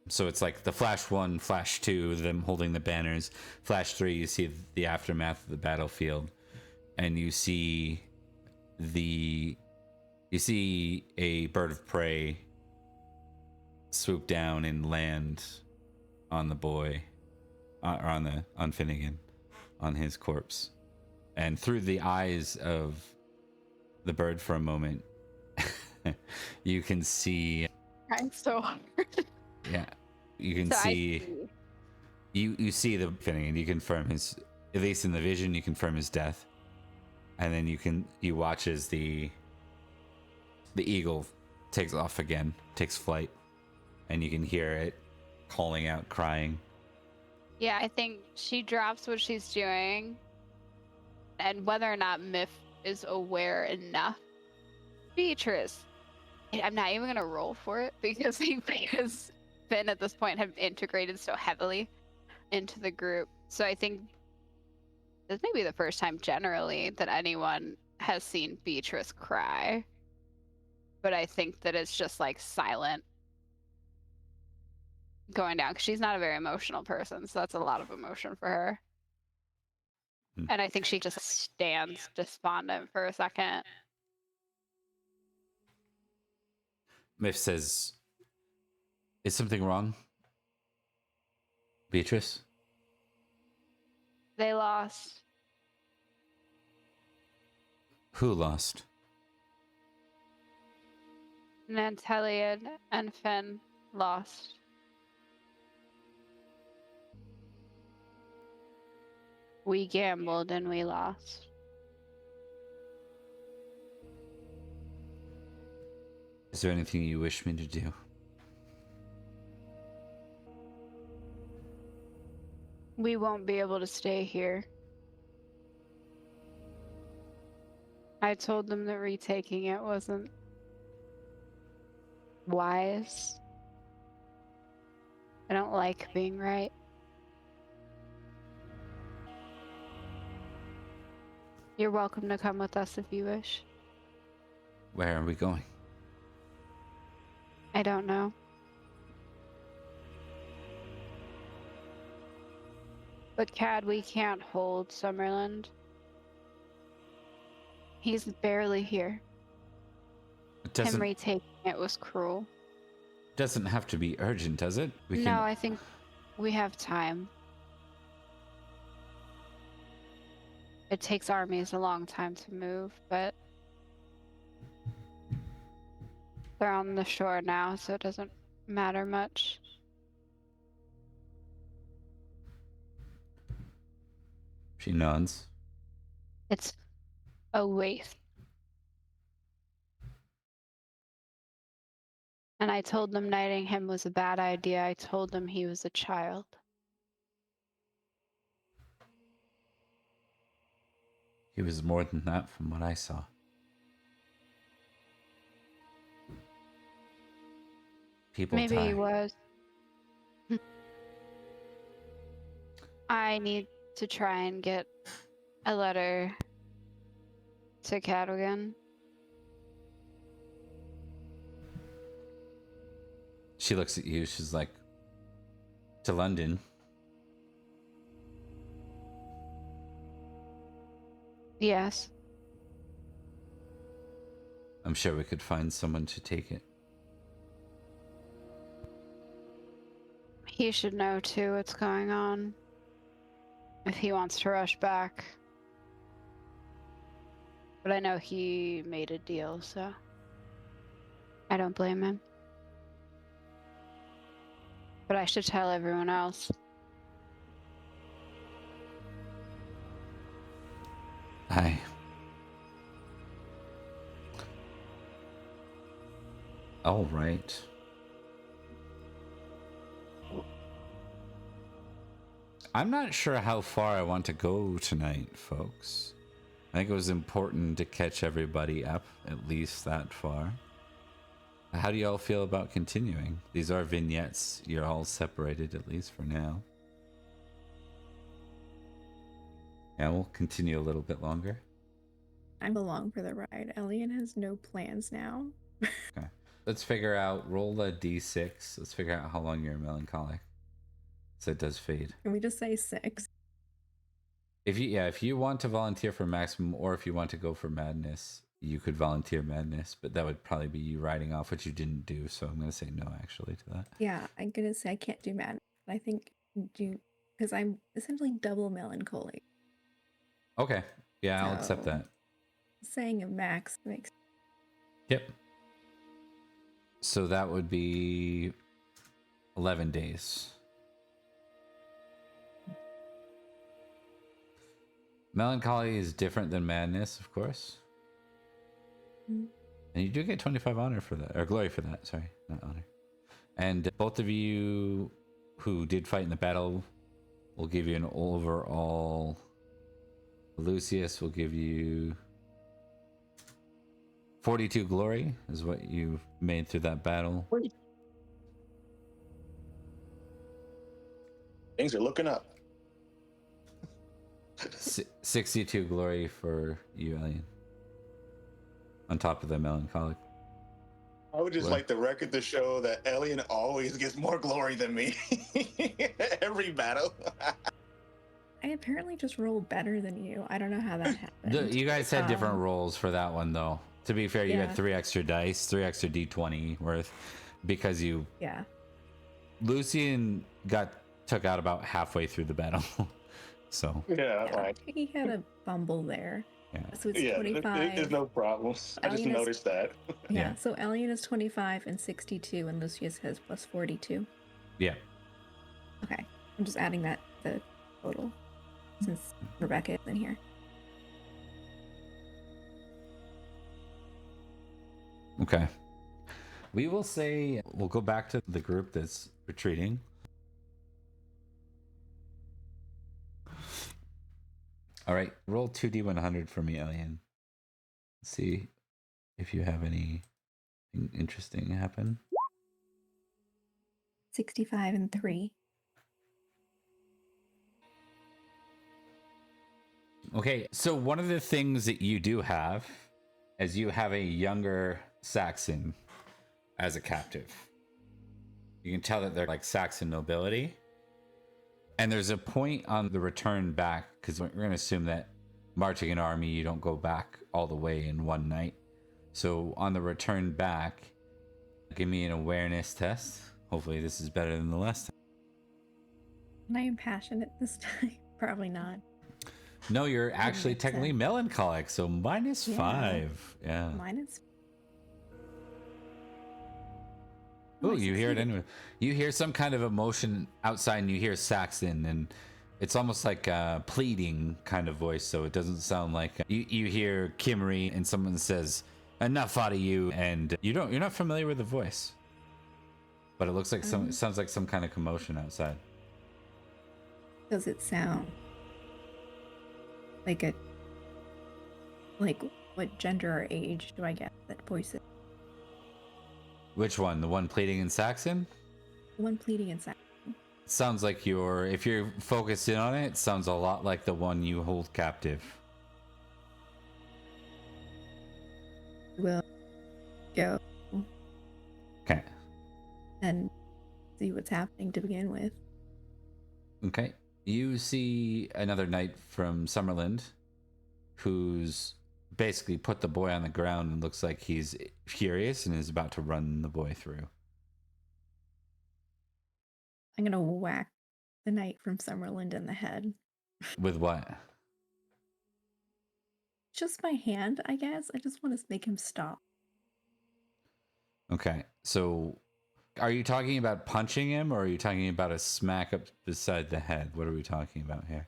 Speaker 1: So it's like the Flash 1, Flash 2, them holding the banners. Flash 3, you see the aftermath of the battlefield. And you see a bird of prey swoop down and land on the boy, or on Finnegan, on his corpse. And through the eyes of the bird for a moment, you can see...
Speaker 2: trying so hard.
Speaker 1: Yeah, you can
Speaker 2: So
Speaker 1: see... You see the Finnegan, you confirm his... At least in the vision, you confirm his death. And then you watch as the eagle takes off again, takes flight. And you can hear it calling out, crying.
Speaker 2: Yeah, I think she drops what she's doing, and whether or not Myth is aware enough. Beatrice, I'm not even gonna roll for it because Finn at this point have integrated so heavily into the group. So I think this may be the first time generally that anyone has seen Beatrice cry. But I think that it's just like silent going down because she's not a very emotional person, so that's a lot of emotion for her. And I think she just stands despondent for a second.
Speaker 1: Myth says, "Is something wrong, Beatrice?"
Speaker 2: They lost.
Speaker 1: Who lost?
Speaker 2: Nanteliad and Finn lost. We gambled and we lost.
Speaker 1: Is there anything you wish me to do?
Speaker 2: We won't be able to stay here. I told them that retaking it wasn't wise. I don't like being right. You're welcome to come with us if you wish.
Speaker 1: Where are we going?
Speaker 2: I don't know. But Cad, we can't hold Summerland. He's barely here.
Speaker 1: It
Speaker 2: Him retaking it was cruel.
Speaker 1: doesn't have to be urgent, does it?
Speaker 2: No, I think we have time. It takes armies a long time to move, but they're on the shore now, so it doesn't matter much.
Speaker 1: She nods.
Speaker 2: It's a waste. And I told them knighting him was a bad idea. I told them he was a child.
Speaker 1: He was more than that from what I saw. People
Speaker 2: Maybe
Speaker 1: die.
Speaker 2: he was. I need to try and get a letter to Cadogan.
Speaker 1: She looks at you. She's like, to London.
Speaker 2: Yes.
Speaker 1: I'm sure we could find someone to take it.
Speaker 2: He should know too what's going on. if he wants to rush back. But I know he made a deal, so I don't blame him. But I should tell everyone else.
Speaker 1: Hi. All right. I'm not sure how far I want to go tonight, folks. I think it was important to catch everybody up, at least that far. How do you all feel about continuing? These are vignettes. You're all separated, at least for now. Yeah, we'll continue a little bit longer.
Speaker 4: I'm along for the ride. Elian has no plans now.
Speaker 1: Okay. Let's figure out, roll a d6. Let's figure out how long you're melancholic. So it does fade.
Speaker 4: Can we just say 6?
Speaker 1: If you want to volunteer for maximum, or if you want to go for madness, you could volunteer madness, but that would probably be you writing off, which you didn't do. So I'm going to say no, actually, to that.
Speaker 4: Yeah, I'm gonna say I can't do madness. But I think do because I'm essentially double melancholy.
Speaker 1: Okay. Yeah, I'll accept
Speaker 4: So-
Speaker 1: that.
Speaker 4: Saying a max makes
Speaker 1: Yep. So that would be 11 days. Melancholy is different than madness, of course.
Speaker 4: Mhm.
Speaker 1: And you do get 25 honor for that, or glory for that, sorry, not honor. And both of you who did fight in the battle will give you an overall. Lucius will give you 42 glory, is what you made through that battle.
Speaker 5: Things are looking up.
Speaker 1: 62 glory for you, Alien. On top of the melancholic.
Speaker 5: I would just
Speaker 1: What?
Speaker 5: like the record to show that Alien always gets more glory than me. Every battle.
Speaker 4: I apparently just roll better than you. I don't know how that happened.
Speaker 1: You guys had different rolls for that one, though. To be fair, you
Speaker 4: Yeah.
Speaker 1: had 3 extra dice, 3 extra d20 worth, because you.
Speaker 4: Yeah.
Speaker 1: Lucian took out about halfway through the battle. So.
Speaker 5: Yeah,
Speaker 4: Yeah.
Speaker 5: like,
Speaker 4: He had a fumble there.
Speaker 1: Yeah.
Speaker 4: So it's
Speaker 5: yeah,
Speaker 4: 25.
Speaker 5: there's no problem. I just
Speaker 4: Alien is-
Speaker 5: noticed that.
Speaker 4: Yeah, so Elian is 25 and 62, and Lucius has plus 42.
Speaker 1: Yeah.
Speaker 4: Okay. I'm just adding that to the total since Rebecca isn't here.
Speaker 1: Okay. We will say we'll go back to the group that's retreating. All right, roll 2d100 for me, Alien. See if you have anything interesting happen.
Speaker 4: 65 and 3.
Speaker 1: Okay, so one of the things that you do have is you have a younger Saxon as a captive. You can tell that they're like Saxon nobility. And there's a point on the return back, because we're going to assume that marching an army, you don't go back all the way in one night. So on the return back, give me an awareness test. Hopefully this is better than the last time.
Speaker 4: And I am passionate this time. Probably not.
Speaker 1: No, you're actually
Speaker 4: makes
Speaker 1: technically
Speaker 4: sense.
Speaker 1: melancholic, so minus
Speaker 4: Yeah.
Speaker 1: 5. Yeah.
Speaker 4: Minus.
Speaker 1: Ooh,
Speaker 4: I
Speaker 1: you hear it
Speaker 4: succeeded.
Speaker 1: anyway. You hear some kind of emotion outside, and you hear Saxon, and it's almost like a pleading kind of voice. So it doesn't sound like you hear Kimmery, and someone says, "Enough out of you," and you're not familiar with the voice, but it looks like it sounds like some kind of commotion outside.
Speaker 4: Does it sound like what gender or age do I get that voice is?
Speaker 1: Which one? The one pleading in Saxon?
Speaker 4: The one pleading inside.
Speaker 1: Sounds like if you're focused in on it, it sounds a lot like the one you hold captive.
Speaker 4: We'll go
Speaker 1: Okay.
Speaker 4: and see what's happening to begin with.
Speaker 1: Okay. You see another knight from Summerland who's basically put the boy on the ground and looks like he's furious and is about to run the boy through.
Speaker 4: I'm gonna whack the knight from Summerland in the head.
Speaker 1: With what?
Speaker 4: Just my hand, I guess. I just want to make him stop.
Speaker 1: Okay, so are you talking about punching him, or are you talking about a smack up beside the head? What are we talking about here?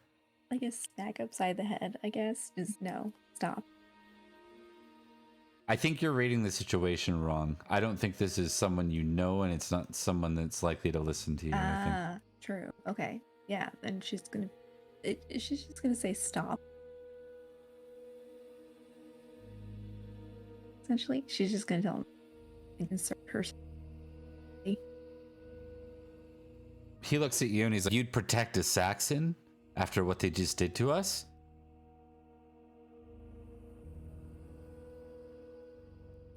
Speaker 4: Like a smack upside the head, I guess. Just no, stop.
Speaker 1: I think you're reading the situation wrong. I don't think this is someone you know, and it's not someone that's likely to listen to you. I think.
Speaker 4: Ah, true. Okay. Yeah, then she's just gonna say stop. Essentially, she's just gonna tell him to insert her.
Speaker 1: He looks at you and he's like, "You'd protect a Saxon after what they just did to us?"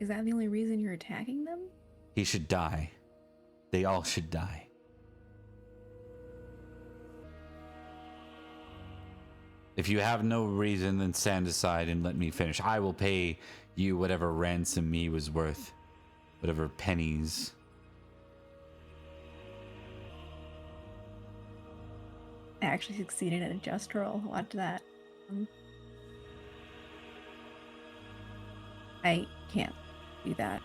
Speaker 4: Is that the only reason you're attacking them?
Speaker 1: He should die. They all should die. If you have no reason, then stand aside and let me finish. I will pay you whatever ransom he was worth. Whatever pennies.
Speaker 4: I actually succeeded at a just roll. Watch that. I can't do that.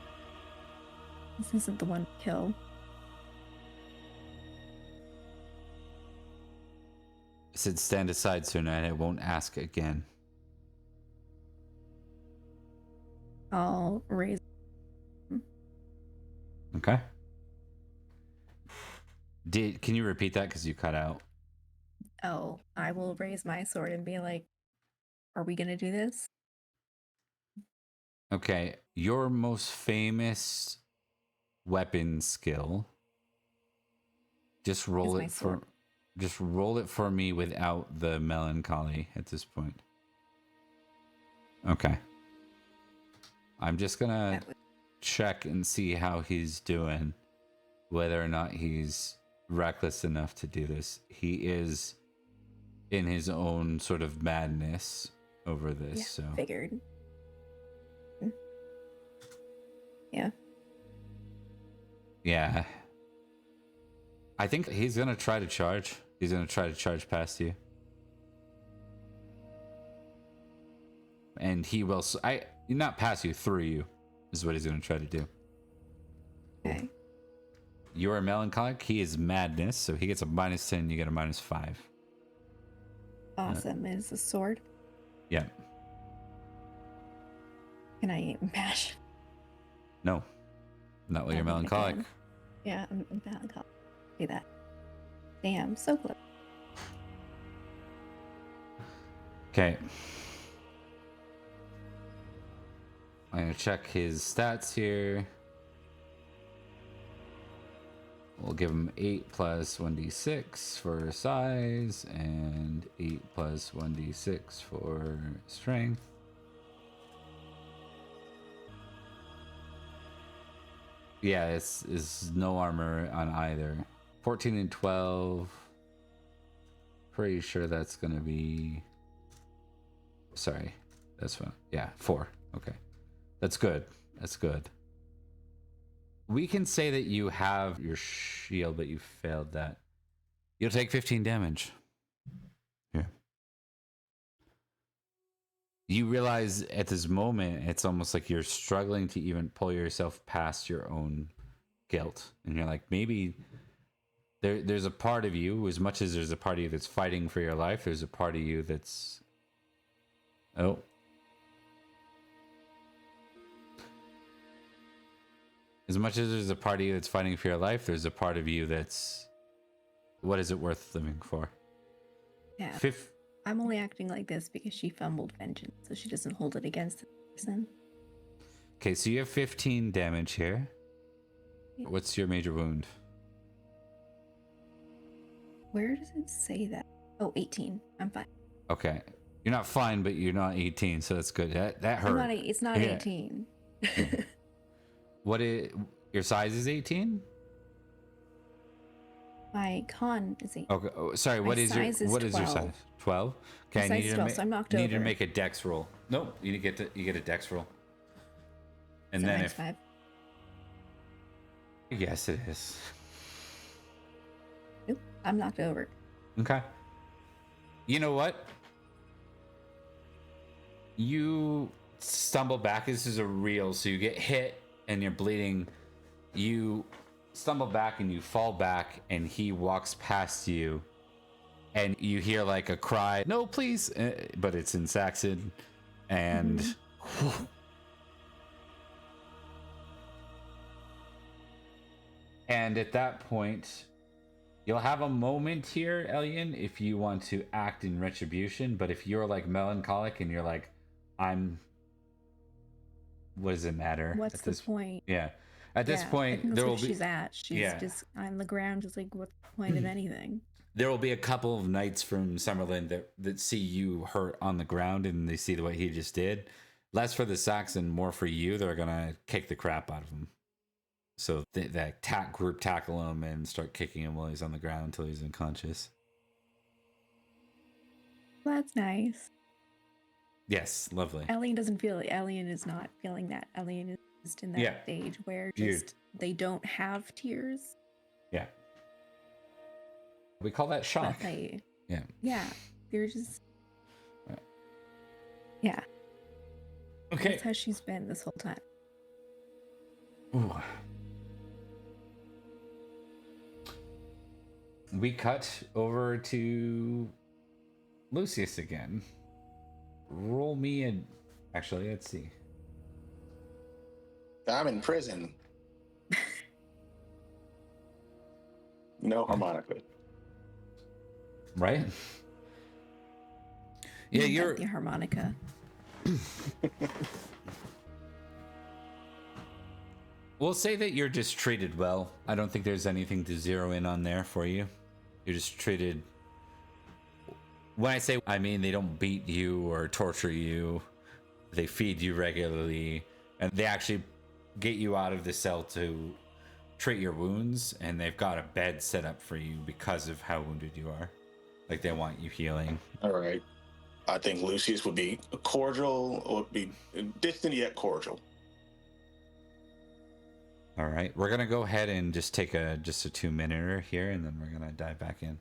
Speaker 4: This isn't the one to kill.
Speaker 1: I said stand aside, sir, and I won't ask again.
Speaker 4: I'll raise.
Speaker 1: Okay. Can you repeat that because you cut out?
Speaker 4: Oh, I will raise my sword and be like, "Are we gonna do this?"
Speaker 1: Okay, your most famous weapon skill. Just roll
Speaker 4: Is my
Speaker 1: it for
Speaker 4: sword.
Speaker 1: just roll it for me without the melancholy at this point. Okay. I'm just gonna
Speaker 4: That would-
Speaker 1: check and see how he's doing, whether or not he's reckless enough to do this. He is in his own sort of madness over this,
Speaker 4: Yeah,
Speaker 1: so
Speaker 4: figured. Yeah.
Speaker 1: yeah. I think he's gonna try to charge. He's gonna try to charge past you. And he will not pass you, through you is what he's gonna try to do.
Speaker 4: Okay.
Speaker 1: You are melancholic, he is madness, so he gets a -10, you get a -5.
Speaker 4: Awesome. Is a sword?
Speaker 1: Yeah.
Speaker 4: Can I mash?
Speaker 1: No. Not while you're
Speaker 4: Oh,
Speaker 1: melancholic.
Speaker 4: again. Yeah, I'm melancholic. Do that. Damn, so close.
Speaker 1: Okay. I'm gonna check his stats here. We'll give him 8 plus 1d6 for size and 8 plus 1d6 for strength. Yeah, it's no armor on either. 14 and 12. Pretty sure that's gonna be. Sorry, that's one. Yeah, 4. Okay, that's good. That's good. We can say that you have your shield, but you failed that. You'll take 15 damage. Here. You realize at this moment, it's almost like you're struggling to even pull yourself past your own guilt. And you're like, maybe there's a part of you, as much as there's a part of you that's fighting for your life, there's a part of you that's... Oh. As much as there's a part of you that's fighting for your life, there's a part of you that's... What is it worth living for?
Speaker 4: Yeah. I'm only acting like this because she fumbled vengeance, so she doesn't hold it against the person.
Speaker 1: Okay, so you have 15 damage here.
Speaker 4: Yeah.
Speaker 1: What's your major wound?
Speaker 4: Where does it say that? Oh, 18. I'm fine.
Speaker 1: Okay. You're not fine, but you're not 18, so that's good. That hurt.
Speaker 4: It's not
Speaker 1: Yeah.
Speaker 4: 18.
Speaker 1: Your size is 18?
Speaker 4: My con is 18.
Speaker 1: Okay. Oh, sorry,
Speaker 4: My
Speaker 1: what is your
Speaker 4: size is
Speaker 1: what is your
Speaker 4: 12.
Speaker 1: size? 12? Okay,
Speaker 4: My
Speaker 1: I
Speaker 4: size
Speaker 1: need
Speaker 4: is
Speaker 1: you
Speaker 4: 12,
Speaker 1: to
Speaker 4: so I'm knocked
Speaker 1: need you to
Speaker 4: over.
Speaker 1: make a dex roll. Nope, you get a dex roll. And
Speaker 4: Is that
Speaker 1: then
Speaker 4: minus
Speaker 1: if
Speaker 4: 5?
Speaker 1: yes, it is.
Speaker 4: Nope, I'm knocked over.
Speaker 1: Okay. You know what? You stumble back. This is a reel, so you get hit and you're bleeding. You stumble back and you fall back, and he walks past you, and you hear like a cry, "No, please!" But it's in Saxon, and and at that point, you'll have a moment here, Elian, if you want to act in retribution. But if you're like melancholic and you're like, what does it matter?
Speaker 4: What's the point?
Speaker 1: Yeah. At this
Speaker 4: I
Speaker 1: point,
Speaker 4: think that's
Speaker 1: there
Speaker 4: where
Speaker 1: will be.
Speaker 4: she's at. She's just on the ground, just like, what's the point of anything?
Speaker 1: There will be a couple of knights from Summerland that see you hurt on the ground, and they see the way he just did. Less for the Saxon, more for you. They're gonna kick the crap out of him. So that group tackle him and start kicking him while he's on the ground until he's unconscious.
Speaker 4: That's nice.
Speaker 1: Yes, lovely.
Speaker 4: Elian is not feeling that. Elian is just in that stage where they don't have tears.
Speaker 1: Yeah. We call that shock.
Speaker 4: Yeah. They're just. Yeah.
Speaker 1: Okay.
Speaker 4: That's how she's been this whole time.
Speaker 1: Ooh. We cut over to Lucius again. Roll me in. Actually, let's see.
Speaker 5: I'm in prison. No harmonica.
Speaker 1: Right? Yeah, you're
Speaker 4: the harmonica.
Speaker 1: We'll say that you're just treated well. I don't think there's anything to zero in on there for you. You're just treated. When I say, I mean they don't beat you or torture you. They feed you regularly, and they actually get you out of the cell to treat your wounds, and they've got a bed set up for you because of how wounded you are. Like, they want you healing.
Speaker 5: All right. I think Lucius would be cordial, or would be distant yet cordial.
Speaker 1: All right, we're gonna go ahead and just take a 2-minute here, and then we're gonna dive back in.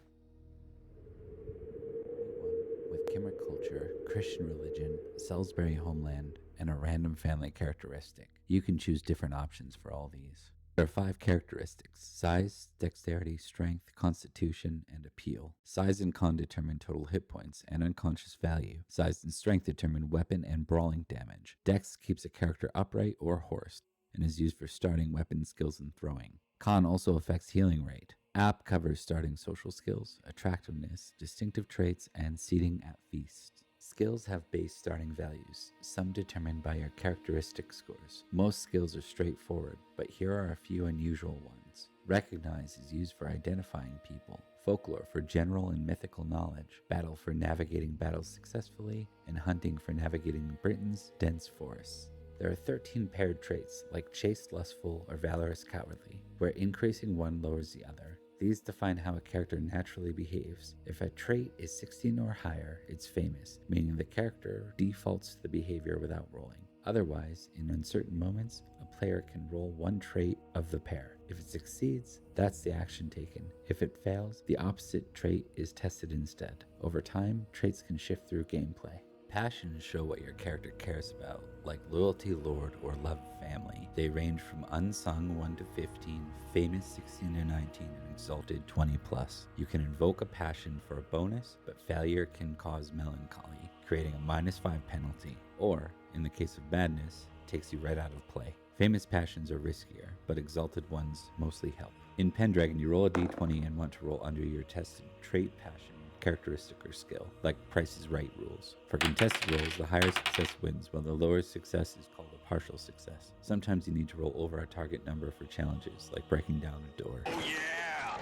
Speaker 1: With Kimmer culture, Christian religion, Salisbury homeland, and a random family characteristic, you can choose different options for all these. There are 5 characteristics: size, dexterity, strength, constitution, and appeal. Size and con determine total hit points and unconscious value. Size and strength determine weapon and brawling damage. Dex keeps a character upright or horsed and is used for starting weapon skills and throwing. Con also affects healing rate. App covers starting social skills, attractiveness, distinctive traits, and seating at feasts. Skills have base starting values, some determined by your characteristic scores. Most skills are straightforward, but here are a few unusual ones. Recognize is used for identifying people. Folklore for general and mythical knowledge. Battle for navigating battles successfully, and hunting for navigating Britain's dense forests. There are 13 paired traits, like chaste lustful or valorous cowardly, where increasing one lowers the other. These define how a character naturally behaves. If a trait is 16 or higher, it's famous, meaning the character defaults to the behavior without rolling. Otherwise, in uncertain moments, a player can roll one trait of the pair. If it succeeds, that's the action taken. If it fails, the opposite trait is tested instead. Over time, traits can shift through gameplay. Passions show what your character cares about, like loyalty, lord, or love family. They range from unsung 1 to 15, famous 16 to 19, and exalted 20 plus. You can invoke a passion for a bonus, but failure can cause melancholy, creating a -5 penalty, or, in the case of madness, takes you right out of play. Famous passions are riskier, but exalted ones mostly help. In Pendragon, you roll a d20 and want to roll under your tested trait, passion, characteristic, or skill, like Price is Right rules. For contested rolls, the higher success wins, while the lower success is called a partial success. Sometimes you need to roll over a target number for challenges, like breaking down a door. Yeah!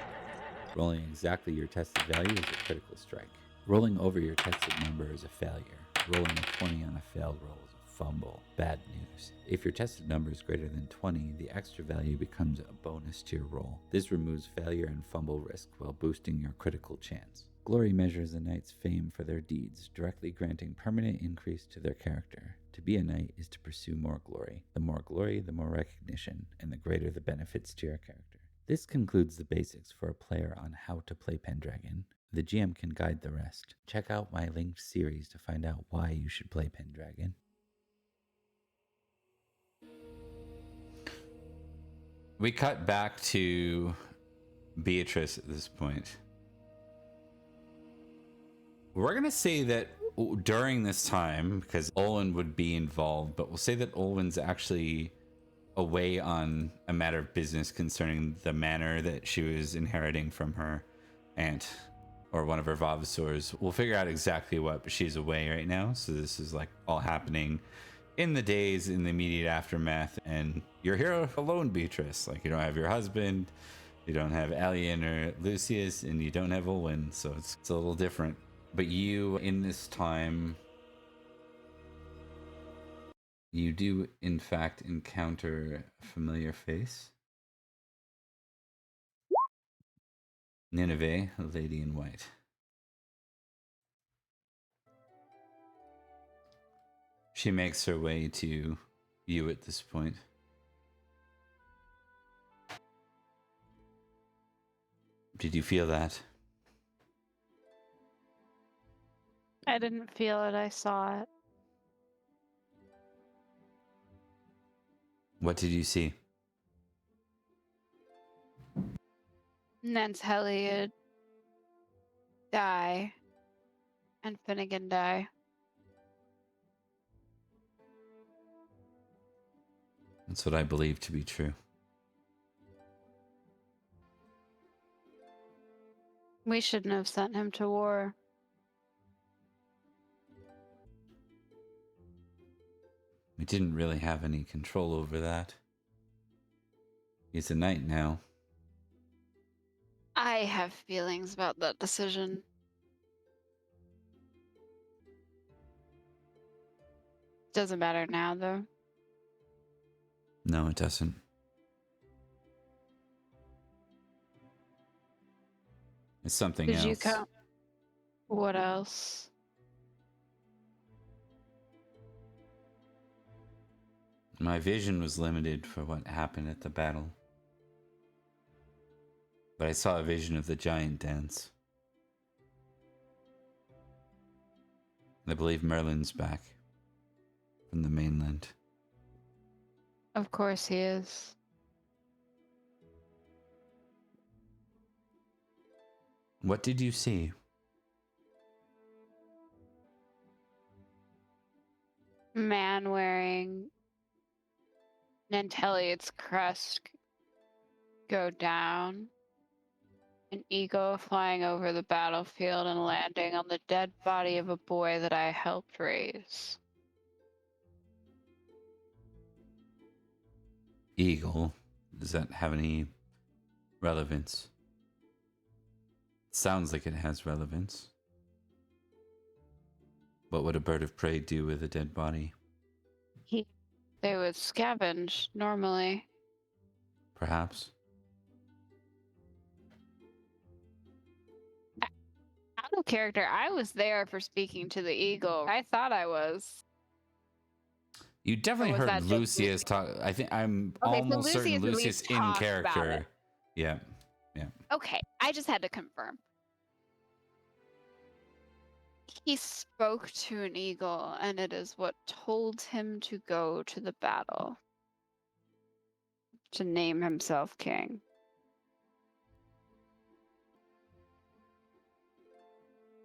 Speaker 1: Rolling exactly your tested value is a critical strike. Rolling over your tested number is a failure. Rolling a 20 on a failed roll is a fumble. Bad news. If your tested number is greater than 20, the extra value becomes a bonus to your roll. This removes failure and fumble risk while boosting your critical chance. Glory measures a knight's fame for their deeds, directly granting permanent increase to their character. To be a knight is to pursue more glory. The more glory, the more recognition, and the greater the benefits to your character. This concludes the basics for a player on how to play Pendragon. The GM can guide the rest. Check out my linked series to find out why you should play Pendragon. We cut back to Beatrice at this point. We're going to say that during this time, because Olwen would be involved, but we'll say that Olwen's actually away on a matter of business concerning the manor that she was inheriting from her aunt or one of her vavasors. We'll figure out exactly what, but she's away right now. So this is like all happening in the days in the immediate aftermath. And you're here alone, Beatrice. Like, you don't have your husband, you don't have Alien or Lucius, and you don't have Olwen. So it's a little different. But you, in this time, you do, in fact, encounter a familiar face. Nineveh, a lady in white. She makes her way to you at this point. Did you feel that?
Speaker 2: I didn't feel it, I saw it.
Speaker 1: What did you see?
Speaker 2: Nanteliad die and Finnegan die.
Speaker 1: That's what I believe to be true.
Speaker 2: We shouldn't have sent him to war.
Speaker 1: We didn't really have any control over that. He's a knight now.
Speaker 2: I have feelings about that decision. Doesn't matter now, though.
Speaker 1: No, it doesn't. It's something
Speaker 2: Did
Speaker 1: else.
Speaker 2: you come? What else?
Speaker 1: My vision was limited for what happened at the battle. But I saw a vision of the giant dance. I believe Merlin's back from the mainland.
Speaker 2: Of course he is.
Speaker 1: What did you see?
Speaker 2: Man wearing Nanteliad's crest go down. An eagle flying over the battlefield and landing on the dead body of a boy that I helped raise.
Speaker 1: Eagle. Does that have any relevance? It sounds like it has relevance. What would a bird of prey do with a dead body?
Speaker 2: They would scavenge normally.
Speaker 1: Perhaps.
Speaker 2: Out of character, I was there for speaking to the eagle. I thought I was.
Speaker 1: You definitely
Speaker 2: was
Speaker 1: heard
Speaker 2: that just
Speaker 1: Lucius talk. I think I'm
Speaker 2: Okay, so
Speaker 1: almost certain
Speaker 2: Lucius at
Speaker 1: Lucius
Speaker 2: least
Speaker 1: in
Speaker 2: talked about
Speaker 1: character.
Speaker 2: it.
Speaker 1: Yeah.
Speaker 2: Okay, I just had to confirm. He spoke to an eagle, and it is what told him to go to the battle. To name himself king.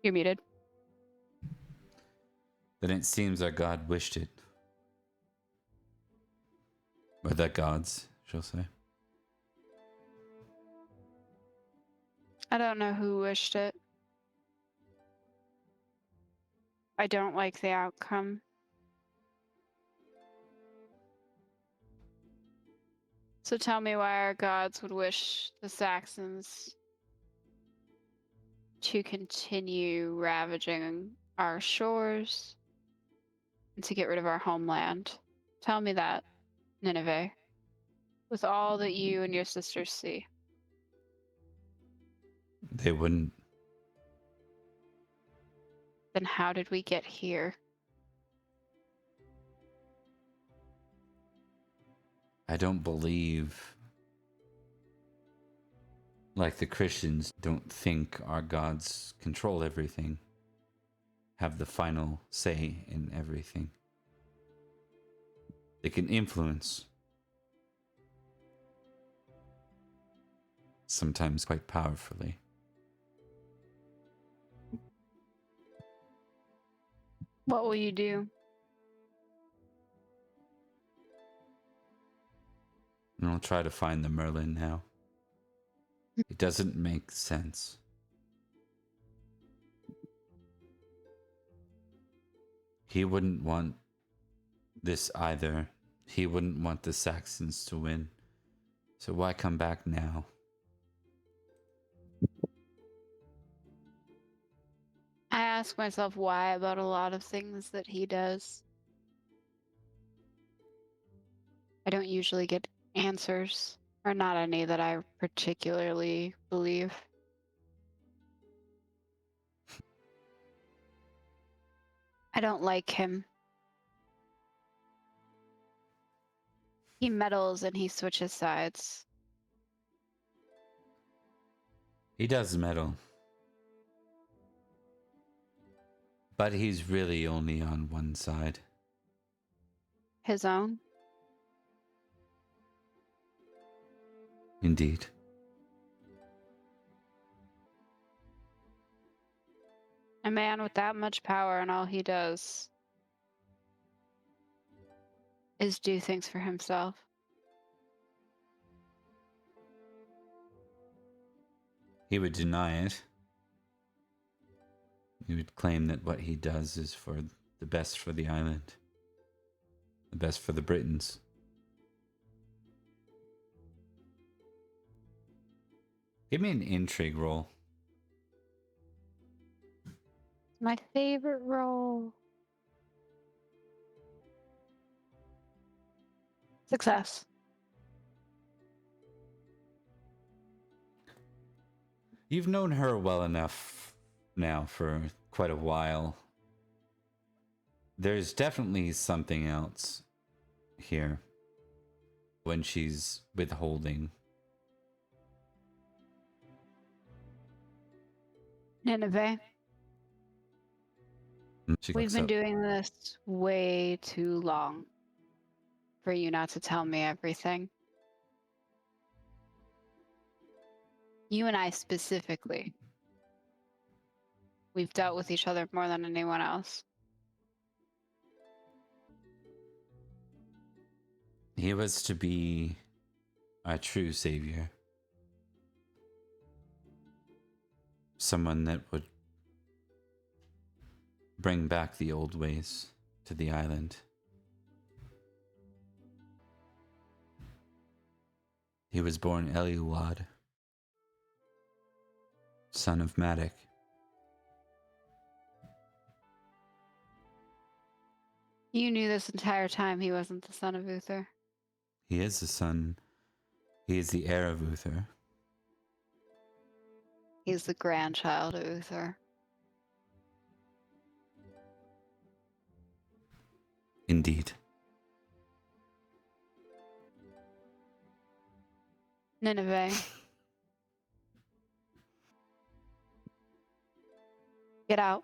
Speaker 2: You're muted.
Speaker 1: Then it seems our God wished it. Or the gods, she'll say.
Speaker 2: I don't know who wished it. I don't like the outcome. So tell me why our gods would wish the Saxons to continue ravaging our shores and to get rid of our homeland. Tell me that, Nineveh, with all that you and your sisters see.
Speaker 1: They wouldn't.
Speaker 2: Then how did we get here?
Speaker 1: I don't believe. Like the Christians don't think our gods control everything, have the final say in everything. They can influence, sometimes quite powerfully.
Speaker 2: What will you do?
Speaker 1: And I'll try to find the Merlin now. It doesn't make sense. He wouldn't want this either. He wouldn't want the Saxons to win. So why come back now?
Speaker 2: I ask myself why about a lot of things that he does. I don't usually get answers, or not any that I particularly believe. I don't like him. He meddles and he switches sides.
Speaker 1: He does meddle. But he's really only on one side.
Speaker 2: His own?
Speaker 1: Indeed.
Speaker 2: A man with that much power, and all he does is do things for himself.
Speaker 1: He would deny it. He would claim that what he does is for the best for the island. The best for the Britons. Give me an intrigue roll.
Speaker 2: My favorite role. Success.
Speaker 1: You've known her well enough now for quite a while. There's definitely something else here when she's withholding.
Speaker 2: Nineveh.
Speaker 1: She
Speaker 2: We've
Speaker 1: looks
Speaker 2: been
Speaker 1: up.
Speaker 2: doing this way too long for you not to tell me everything. You and I specifically. We've dealt with each other more than anyone else.
Speaker 1: He was to be a true savior. Someone that would bring back the old ways to the island. He was born Eliuad, son of Matic.
Speaker 2: You knew this entire time he wasn't the son of Uther.
Speaker 1: He is the son. He is the heir of Uther.
Speaker 2: He's the grandchild of Uther.
Speaker 1: Indeed.
Speaker 2: Nineveh. Get out.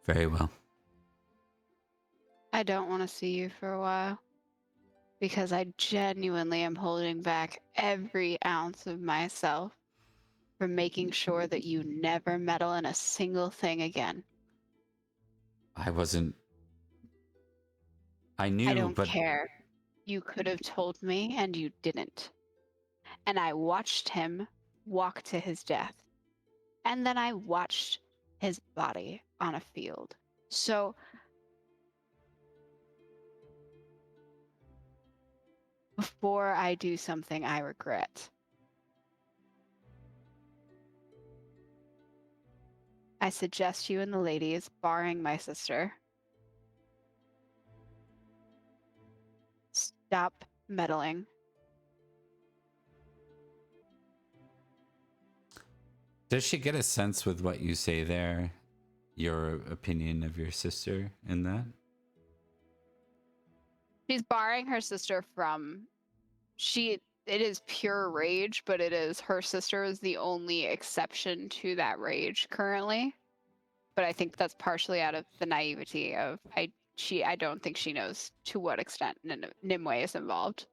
Speaker 1: Very well.
Speaker 2: I don't want to see you for a while. Because I genuinely am holding back every ounce of myself from making sure that you never meddle in a single thing again.
Speaker 1: I wasn't. I knew,
Speaker 2: I don't
Speaker 1: but
Speaker 2: care. You could have told me and you didn't. And I watched him walk to his death. And then I watched his body on a field. So before I do something I regret, I suggest you and the ladies, barring my sister, stop meddling.
Speaker 1: does she get a sense with what you say there? Your opinion of your sister in that?
Speaker 2: She's barring her sister from it is pure rage, but it is her sister is the only exception to that rage currently. But I think that's partially out of the naivety of I don't think she knows to what extent Nimue is involved.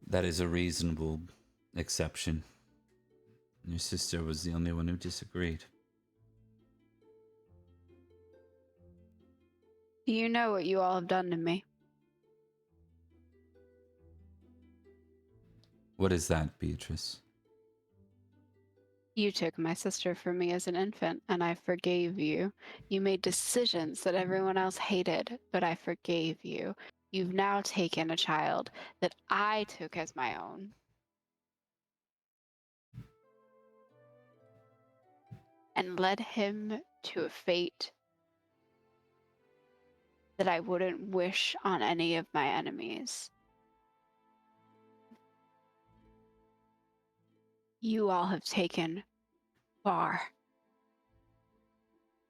Speaker 1: That is a reasonable exception. Your sister was the only one who disagreed.
Speaker 2: Do you know what you all have done to me?
Speaker 1: What is that, Beatrice?
Speaker 2: You took my sister from me as an infant, and I forgave you. You made decisions that everyone else hated, but I forgave you. You've now taken a child that I took as my own. And led him to a fate that I wouldn't wish on any of my enemies. You all have taken far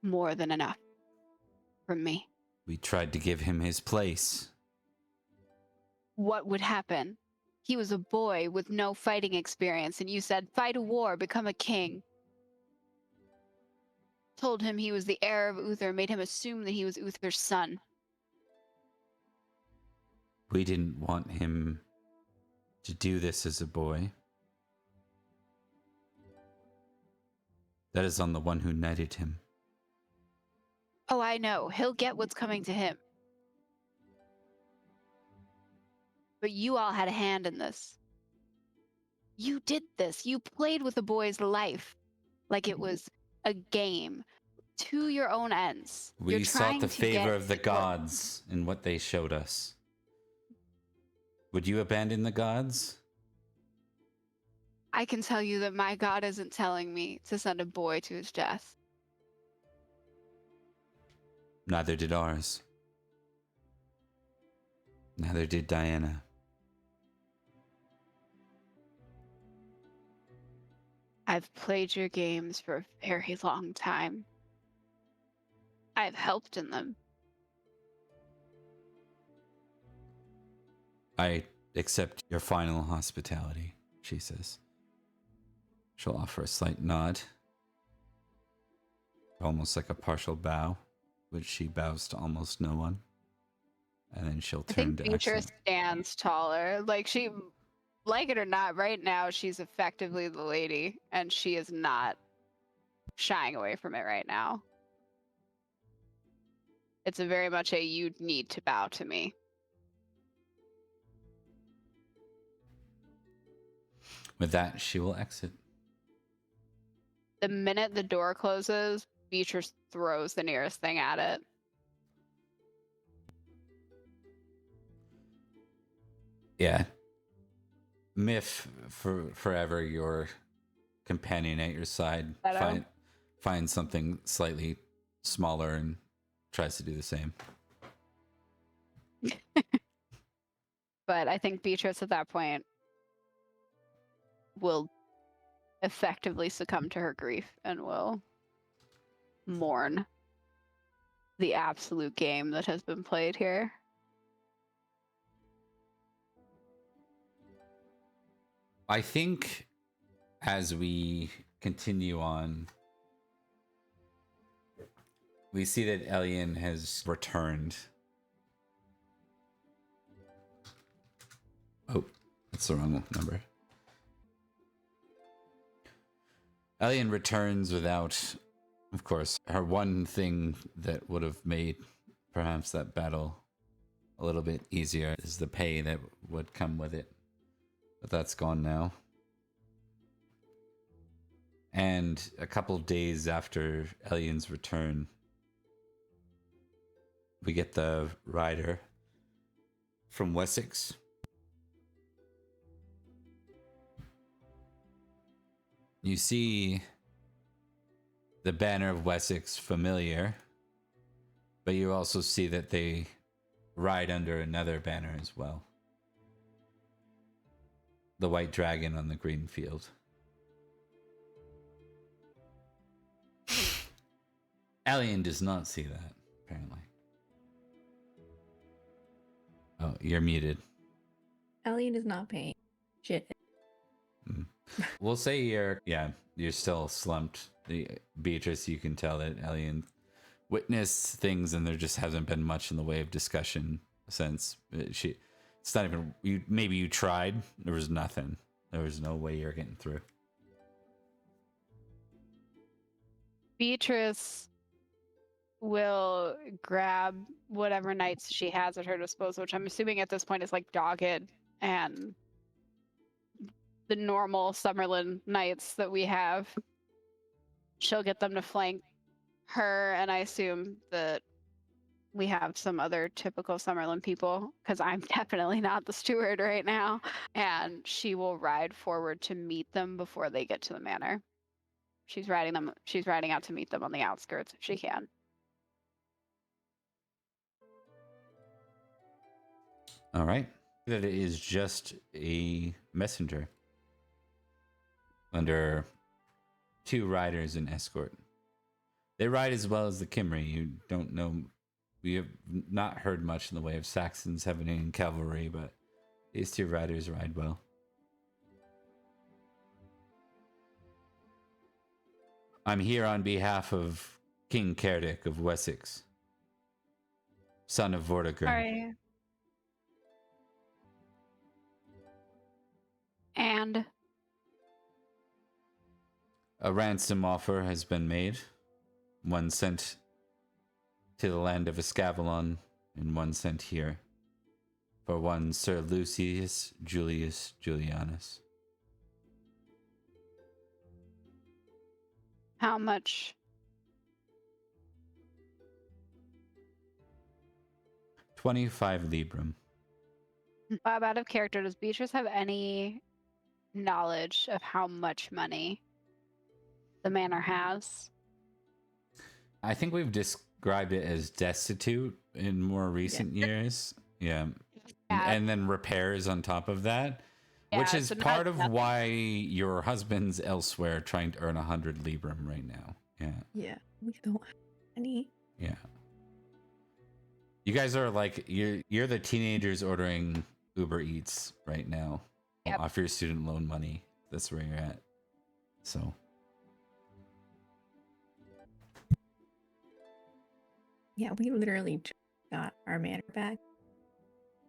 Speaker 2: more than enough from me.
Speaker 1: We tried to give him his place.
Speaker 2: What would happen? He was a boy with no fighting experience, and you said, fight a war, become a king. Told him he was the heir of Uther, made him assume that he was Uther's son.
Speaker 1: We didn't want him to do this as a boy. That is on the one who knighted him.
Speaker 2: Oh, I know. He'll get what's coming to him. But you all had a hand in this. You did this. You played with a boy's life like it was a game to your own ends.
Speaker 1: We sought the favor of the gods in what they showed us. Would you abandon the gods?
Speaker 2: I can tell you that my God isn't telling me to send a boy to his death.
Speaker 1: Neither did ours. Neither did Diana.
Speaker 2: I've played your games for a very long time. I've helped in them.
Speaker 1: I accept your final hospitality, she says. She'll offer a slight nod, almost like a partial bow, which she bows to almost no one. And then she'll turn to
Speaker 2: Beatrice
Speaker 1: Axel.
Speaker 2: stands taller. Like she, like it or not, right now she's effectively the lady, and she is not shying away from it right now. It's a very much a you need to bow to me.
Speaker 1: With that, she will exit.
Speaker 2: The minute the door closes, Beatrice throws the nearest thing at it.
Speaker 1: Yeah. Miff, for forever your companion at your side, finds something slightly smaller and tries to do the same.
Speaker 2: But I think Beatrice at that point will effectively succumb to her grief and will mourn the absolute game that has been played here.
Speaker 1: I think as we continue on, we see that Elian has returned. Oh, that's the wrong number. Elian returns without, of course, her one thing that would have made perhaps that battle a little bit easier is the pay that would come with it. But that's gone now. And a couple days after Elian's return, we get the rider from Wessex. You see the banner of Wessex familiar, but you also see that they ride under another banner as well. The white dragon on the green field. Elian does not see that, apparently. Oh, you're muted.
Speaker 4: Alien is not paying shit.
Speaker 1: We'll say you're still slumped. Beatrice, you can tell that Alien witnessed things and there just hasn't been much in the way of discussion since it's not even maybe you tried, there was nothing. There was no way you're getting through.
Speaker 2: Beatrice will grab whatever knights she has at her disposal, which I'm assuming at this point is like Dogged and the normal Summerland knights that we have. She'll get them to flank her, and I assume that we have some other typical Summerland people, because I'm definitely not the steward right now, and she will ride forward to meet them before they get to the manor. She's riding out to meet them on the outskirts if she can.
Speaker 1: All right. That it is just a messenger under 2 riders and escort. They ride as well as the Kimry. You don't know. We have not heard much in the way of Saxons having any cavalry, but these 2 riders ride well. I'm here on behalf of King Cerdic of Wessex, son of Vortigern.
Speaker 2: Sorry. And
Speaker 1: A ransom offer has been made, one sent to the land of Escavalon and one sent here, for one Sir Lucius Julius Julianus.
Speaker 2: how much?
Speaker 1: 25 librum.
Speaker 2: Bob, out of character, does Beatrice have any knowledge of how much money the manor has?
Speaker 1: I think we've described it as destitute in more recent years. Yeah. And then repairs on top of that, which is part of why your husband's elsewhere trying to earn 100 librum right now. Yeah.
Speaker 4: Yeah, we don't have any.
Speaker 1: Yeah. You guys are like, you're the teenagers ordering Uber Eats right now.
Speaker 2: Yep.
Speaker 1: Off your student loan money. That's where you're at. So.
Speaker 4: Yeah, we literally just got our manor back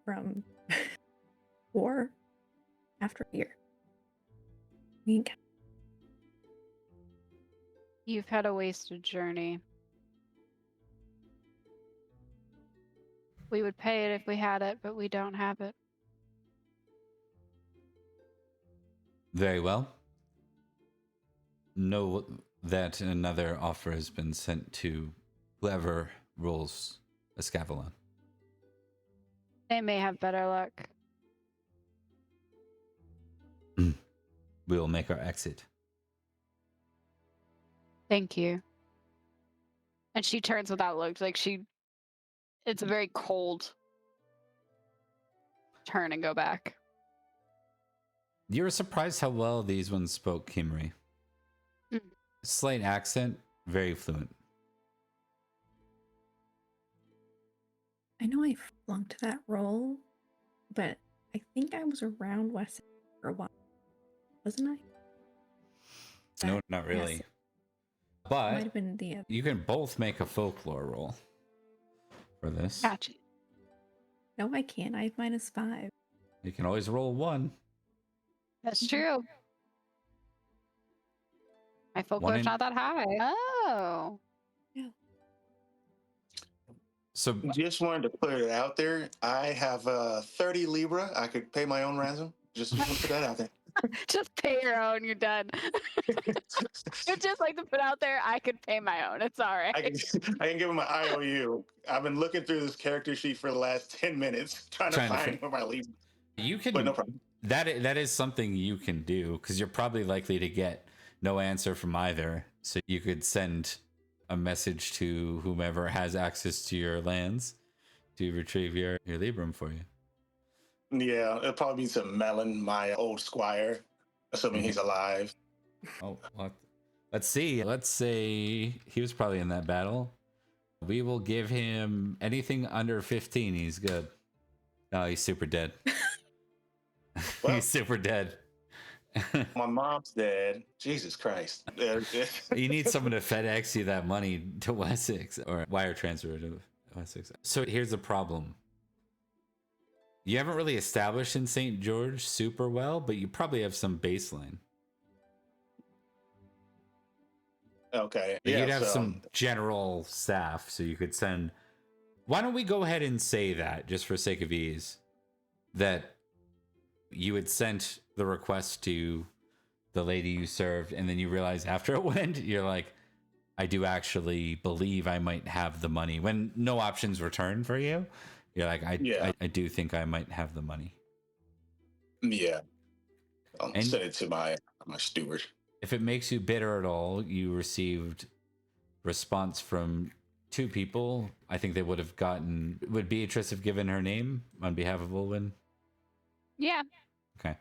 Speaker 4: from war after a year.
Speaker 2: You've had a wasted journey. We would pay it if we had it, but we don't have it.
Speaker 1: Very well. Know that another offer has been sent to whoever rules Escavalon.
Speaker 2: They may have better luck.
Speaker 1: We will make our exit.
Speaker 2: Thank you. And she turns without looks. It's a very cold turn and go back.
Speaker 1: You were surprised how well these ones spoke Kimry. Slight accent, very fluent.
Speaker 4: I know I flunked that role, but I think I was around Wessex for a while, wasn't I?
Speaker 1: No, not really.
Speaker 4: Yes.
Speaker 1: But
Speaker 4: Might have been the other.
Speaker 1: you can both make a folklore roll for this.
Speaker 2: Gotcha.
Speaker 4: No, I can't. I have -5.
Speaker 1: You can always roll 1.
Speaker 2: That's true. My folklore's not that high. Oh.
Speaker 1: So
Speaker 5: Just wanted to put it out there. I have 30 Libra. I could pay my own ransom. Just want to put that out there.
Speaker 2: Just pay your own, you're done. It's just like to put out there, I could pay my own. It's all right.
Speaker 5: I can give him an IOU. I've been looking through this character sheet for the last 10 minutes trying to find where my Libra.
Speaker 1: you can
Speaker 5: But no problem.
Speaker 1: that is something you can do because you're probably likely to get no answer from either. So you could send a message to whomever has access to your lands to retrieve your librum for you.
Speaker 5: Yeah, it'll probably be to Merlin, my old squire, assuming he's alive.
Speaker 1: Oh, let's see. Let's say he was probably in that battle. We will give him anything under 15. He's good. No, he's super dead.
Speaker 5: Well-
Speaker 1: He's super dead.
Speaker 5: My mom's dead. Jesus Christ.
Speaker 1: You need someone to FedEx you that money to Wessex or wire transfer to Wessex. So here's the problem. You haven't really established in St. George super well, but you probably have some baseline.
Speaker 5: Okay.
Speaker 1: Like
Speaker 5: Yeah,
Speaker 1: you'd have
Speaker 5: so,
Speaker 1: some general staff, so you could send. Why don't we go ahead and say that, just for sake of ease, that you had sent the request to the lady you served, and then you realize after it went, you're like, I do actually believe I might have the money. When no options return for you, you're like, I do think I might have the money.
Speaker 5: Yeah. I'll
Speaker 1: And-
Speaker 5: send it to my steward.
Speaker 1: If it makes you bitter at all, you received response from 2 people. I think they would have gotten. Would Beatrice have given her name on behalf of Olwen?
Speaker 2: Yeah.
Speaker 1: Okay.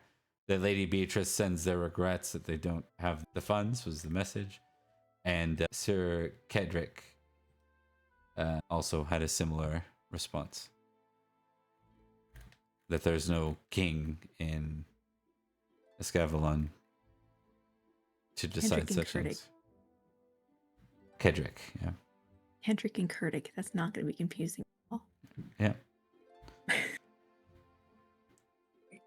Speaker 1: The lady Beatrice sends their regrets that they don't have the funds, was the message. And Sir Kedrick also had a similar response. That there's no king in Escavalon to decide
Speaker 4: Kendrick and
Speaker 1: such
Speaker 4: Kurdick.
Speaker 1: things. Kedrick, yeah.
Speaker 4: Kendrick and Kurdick. That's not going to be confusing at all.
Speaker 1: Yeah.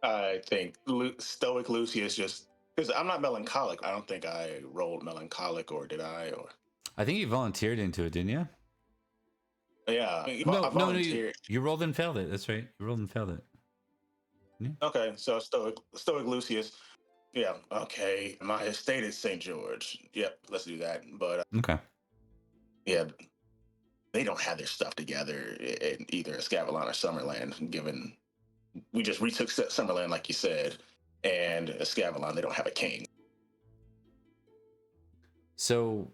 Speaker 5: I think Stoic Lucius just because I'm not melancholic. I don't think I rolled melancholic, or did I? Or
Speaker 1: I think you volunteered into it, didn't you?
Speaker 5: yeah, I
Speaker 1: No,
Speaker 5: volunteered.
Speaker 1: you rolled and failed it. That's right. You rolled and failed it.
Speaker 5: Okay, so Stoic Lucius. Yeah, okay. My estate is St. George. Yep, let's do that. But
Speaker 1: Okay.
Speaker 5: yeah, they don't have their stuff together in either Escavalon or Summerland, given we just retook Summerland, like you said, and Escavalon, they don't have a king.
Speaker 1: So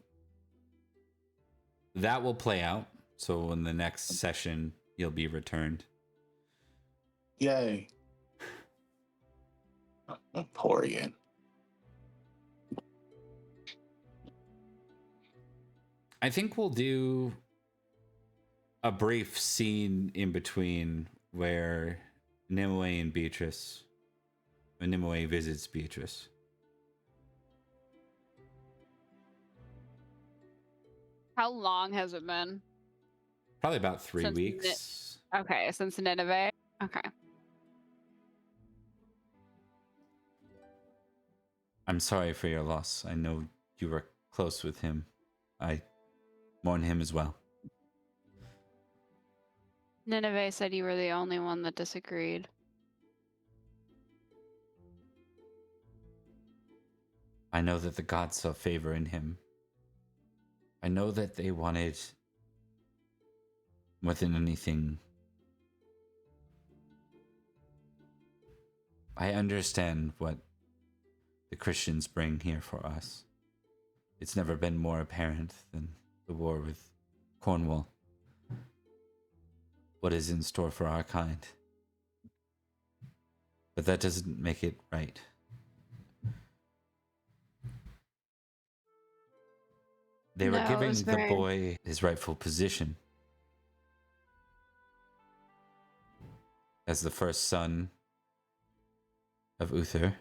Speaker 1: that will play out. So in the next session, you'll be returned.
Speaker 5: Yay. I'm poor again.
Speaker 1: I think we'll do a brief scene in between where Nimue and Beatrice, when Nimue visits Beatrice.
Speaker 2: How long has it been?
Speaker 1: Probably about 3
Speaker 2: Since
Speaker 1: weeks.
Speaker 2: Okay, since Nineveh. Okay.
Speaker 1: I'm sorry for your loss. I know you were close with him. I mourn him as well.
Speaker 2: Nineveh said you were the only one that disagreed.
Speaker 1: I know that the gods saw favor in him. I know that they wanted, more than anything, I understand what the Christians bring here for us. It's never been more apparent than the war with Cornwall. What is in store for our kind. But that doesn't make it right. They were
Speaker 2: No, it
Speaker 1: giving
Speaker 2: was
Speaker 1: the
Speaker 2: very-
Speaker 1: boy his rightful position as the first son of Uther,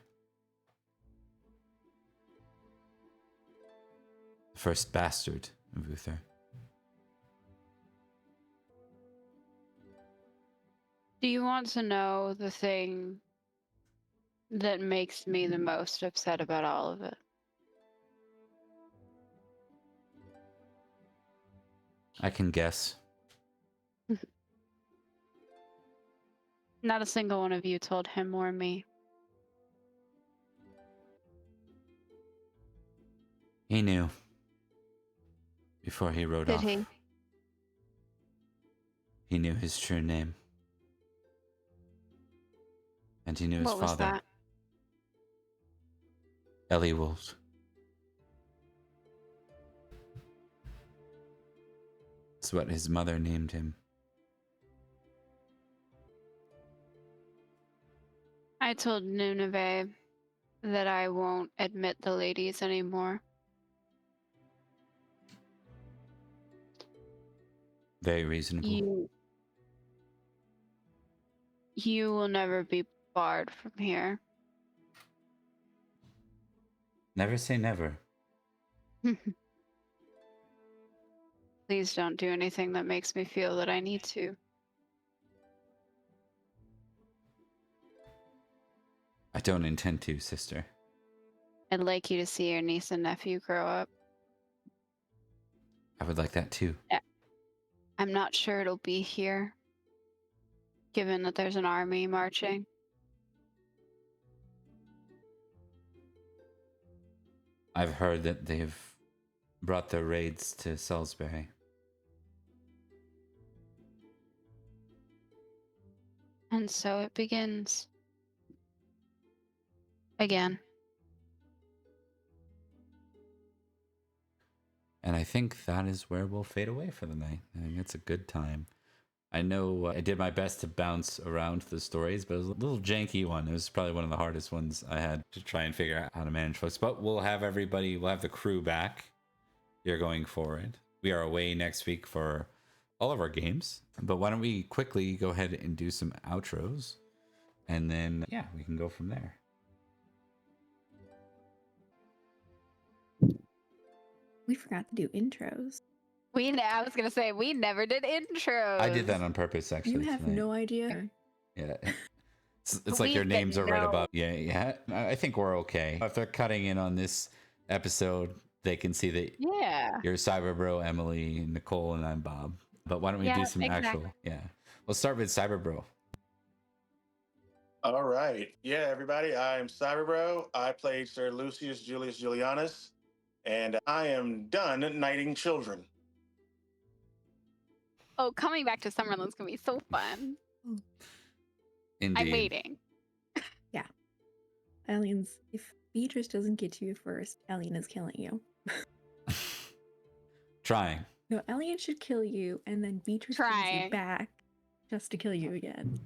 Speaker 1: the first bastard of Uther.
Speaker 2: Do you want to know the thing that makes me the most upset about all of it?
Speaker 1: I can guess.
Speaker 2: Not a single one of you told him or me.
Speaker 1: He knew before he rode
Speaker 2: Did
Speaker 1: off.
Speaker 2: he?
Speaker 1: He knew his true name. And he knew his
Speaker 2: What was
Speaker 1: father,
Speaker 2: that?
Speaker 1: Eliwold. That's what his mother named him.
Speaker 2: I told Nineveh that I won't admit the ladies anymore.
Speaker 1: Very reasonable.
Speaker 2: You will never be barred from here.
Speaker 1: Never say never.
Speaker 2: Please don't do anything that makes me feel that I need to.
Speaker 1: I don't intend to, sister.
Speaker 2: I'd like you to see your niece and nephew grow up.
Speaker 1: I would like that too.
Speaker 2: I'm not sure it'll be here, given that there's an army marching.
Speaker 1: I've heard that they've brought their raids to Salisbury.
Speaker 2: And so it begins. Again.
Speaker 1: And I think that is where we'll fade away for the night. I think it's a good time. I know I did my best to bounce around the stories, but it was a little janky one. It was probably one of the hardest ones I had to try and figure out how to manage folks. But we'll have the crew back here going forward. We are away next week for all of our games. But why don't we quickly go ahead and do some outros? And then, yeah, we can go from there.
Speaker 4: We forgot to do intros.
Speaker 2: I was going to say, we never did intros.
Speaker 1: I did that on purpose, actually.
Speaker 4: You have
Speaker 1: tonight.
Speaker 4: no idea.
Speaker 1: Yeah. It's like your names are right above. Yeah. I think we're okay. If they're cutting in on this episode, they can see that you're Cyberbro, Emily, Nicole, and I'm Bob. But why don't we do some actual... Yeah. We'll start with Cyberbro.
Speaker 5: All right. Yeah, everybody. I'm Cyberbro. I played Sir Lucius Julius Julianus, and I am done knighting children.
Speaker 2: Oh, coming back to Summerland's going to be so fun.
Speaker 1: Indeed.
Speaker 2: I'm waiting.
Speaker 4: Yeah. Aliens, if Beatrice doesn't get to you first, Alien is killing you.
Speaker 1: Trying.
Speaker 4: No, Alien should kill you, and then Beatrice brings you back just to kill you again.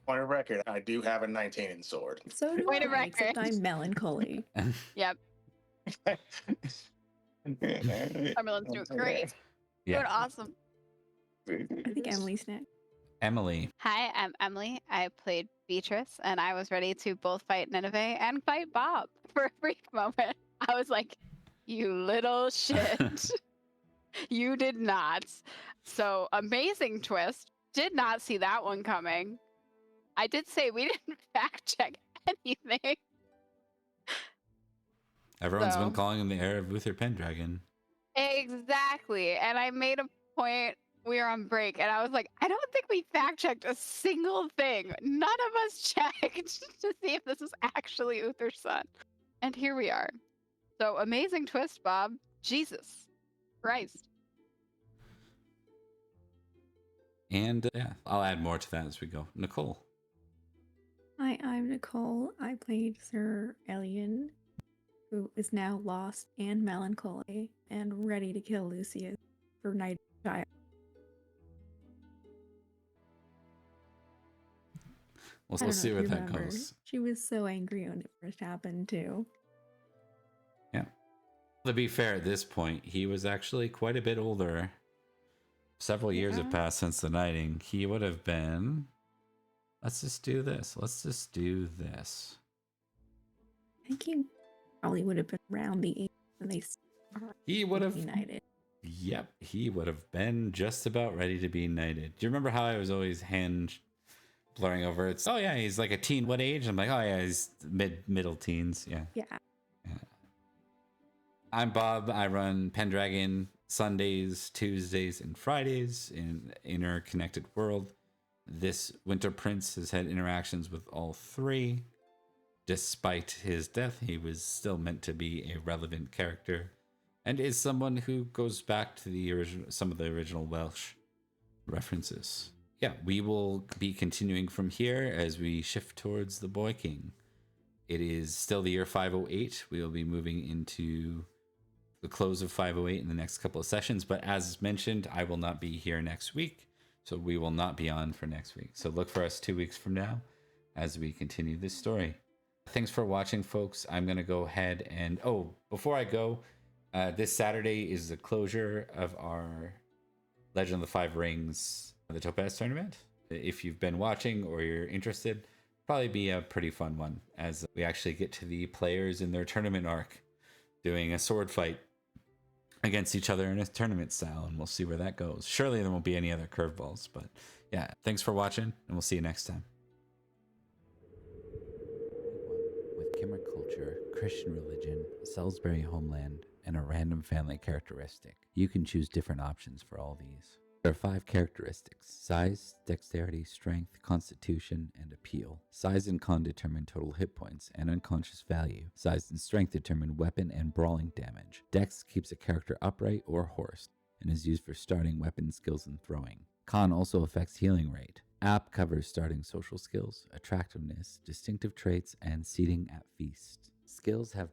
Speaker 5: Point of record, I do have a 19 in sword.
Speaker 4: So do
Speaker 2: Point of
Speaker 4: I, except
Speaker 2: record.
Speaker 4: I'm melancholy.
Speaker 2: Yep. Summerland's doing great.
Speaker 1: Yeah.
Speaker 2: Doing awesome.
Speaker 4: I think Emily's next.
Speaker 1: Emily.
Speaker 2: Hi, I'm Emily. I played Beatrice, and I was ready to both fight Nineveh and fight Bob. For a brief moment, I was like, you little shit. You did not. So, amazing twist. Did not see that one coming. I did say we didn't fact check anything.
Speaker 1: Everyone's been calling him the heir of Uther Pendragon.
Speaker 2: Exactly. And I made a point. We were on break, and I was like, I don't think we fact checked a single thing. None of us checked to see if this is actually Uther's son. And here we are. So, amazing twist, Bob. Jesus Christ.
Speaker 1: And yeah, I'll add more to that as we go. Nicole.
Speaker 4: Hi, I'm Nicole. I played Sir Elian, who is now lost and melancholy and ready to kill Lucius for Night Child.
Speaker 1: We'll see where that goes.
Speaker 4: She was so angry when it first happened, too.
Speaker 1: Yeah. To be fair, at this point, he was actually quite a bit older. Several years have passed since the knighting. He would have been... Let's just do this.
Speaker 4: I think he probably would have been around the age when they knighted.
Speaker 1: Yep, he would have been just about ready to be knighted. Do you remember how I was always hand blurring over? It's, oh yeah, he's like a teen. What age? I'm like, oh yeah, he's middle teens. Yeah. I'm Bob. I run Pendragon Sundays, Tuesdays, and Fridays in Interconnected World. This Winter Prince has had interactions with all three. Despite his death, he was still meant to be a relevant character and is someone who goes back to some of the original Welsh references. Yeah, we will be continuing from here as we shift towards the Boy King. It is still the year 508. We will be moving into the close of 508 in the next couple of sessions, but as mentioned, I will not be here next week, so we will not be on for next week. So look for us 2 weeks from now as we continue this story. Thanks for watching, folks. I'm going to go ahead and... Oh, before I go, this Saturday is the closure of our Legend of the Five Rings, the Topaz tournament. if you've been watching or you're interested, probably be a pretty fun one, as we actually get to the players in their tournament arc doing a sword fight against each other in a tournament style, and we'll see where that goes. Surely there won't be any other curveballs, but yeah, thanks for watching, and we'll see you next time. With Kimmer culture, Christian religion, Salisbury homeland, and a random family characteristic. You can choose different options for all these. There are 5 characteristics: size, dexterity, strength, constitution, and appeal. Size and con determine total hit points and unconscious value. Size and strength determine weapon and brawling damage. Dex keeps a character upright or horsed and is used for starting weapon skills and throwing. Con also affects healing rate. App covers starting social skills, attractiveness, distinctive traits, and seating at feast. Skills have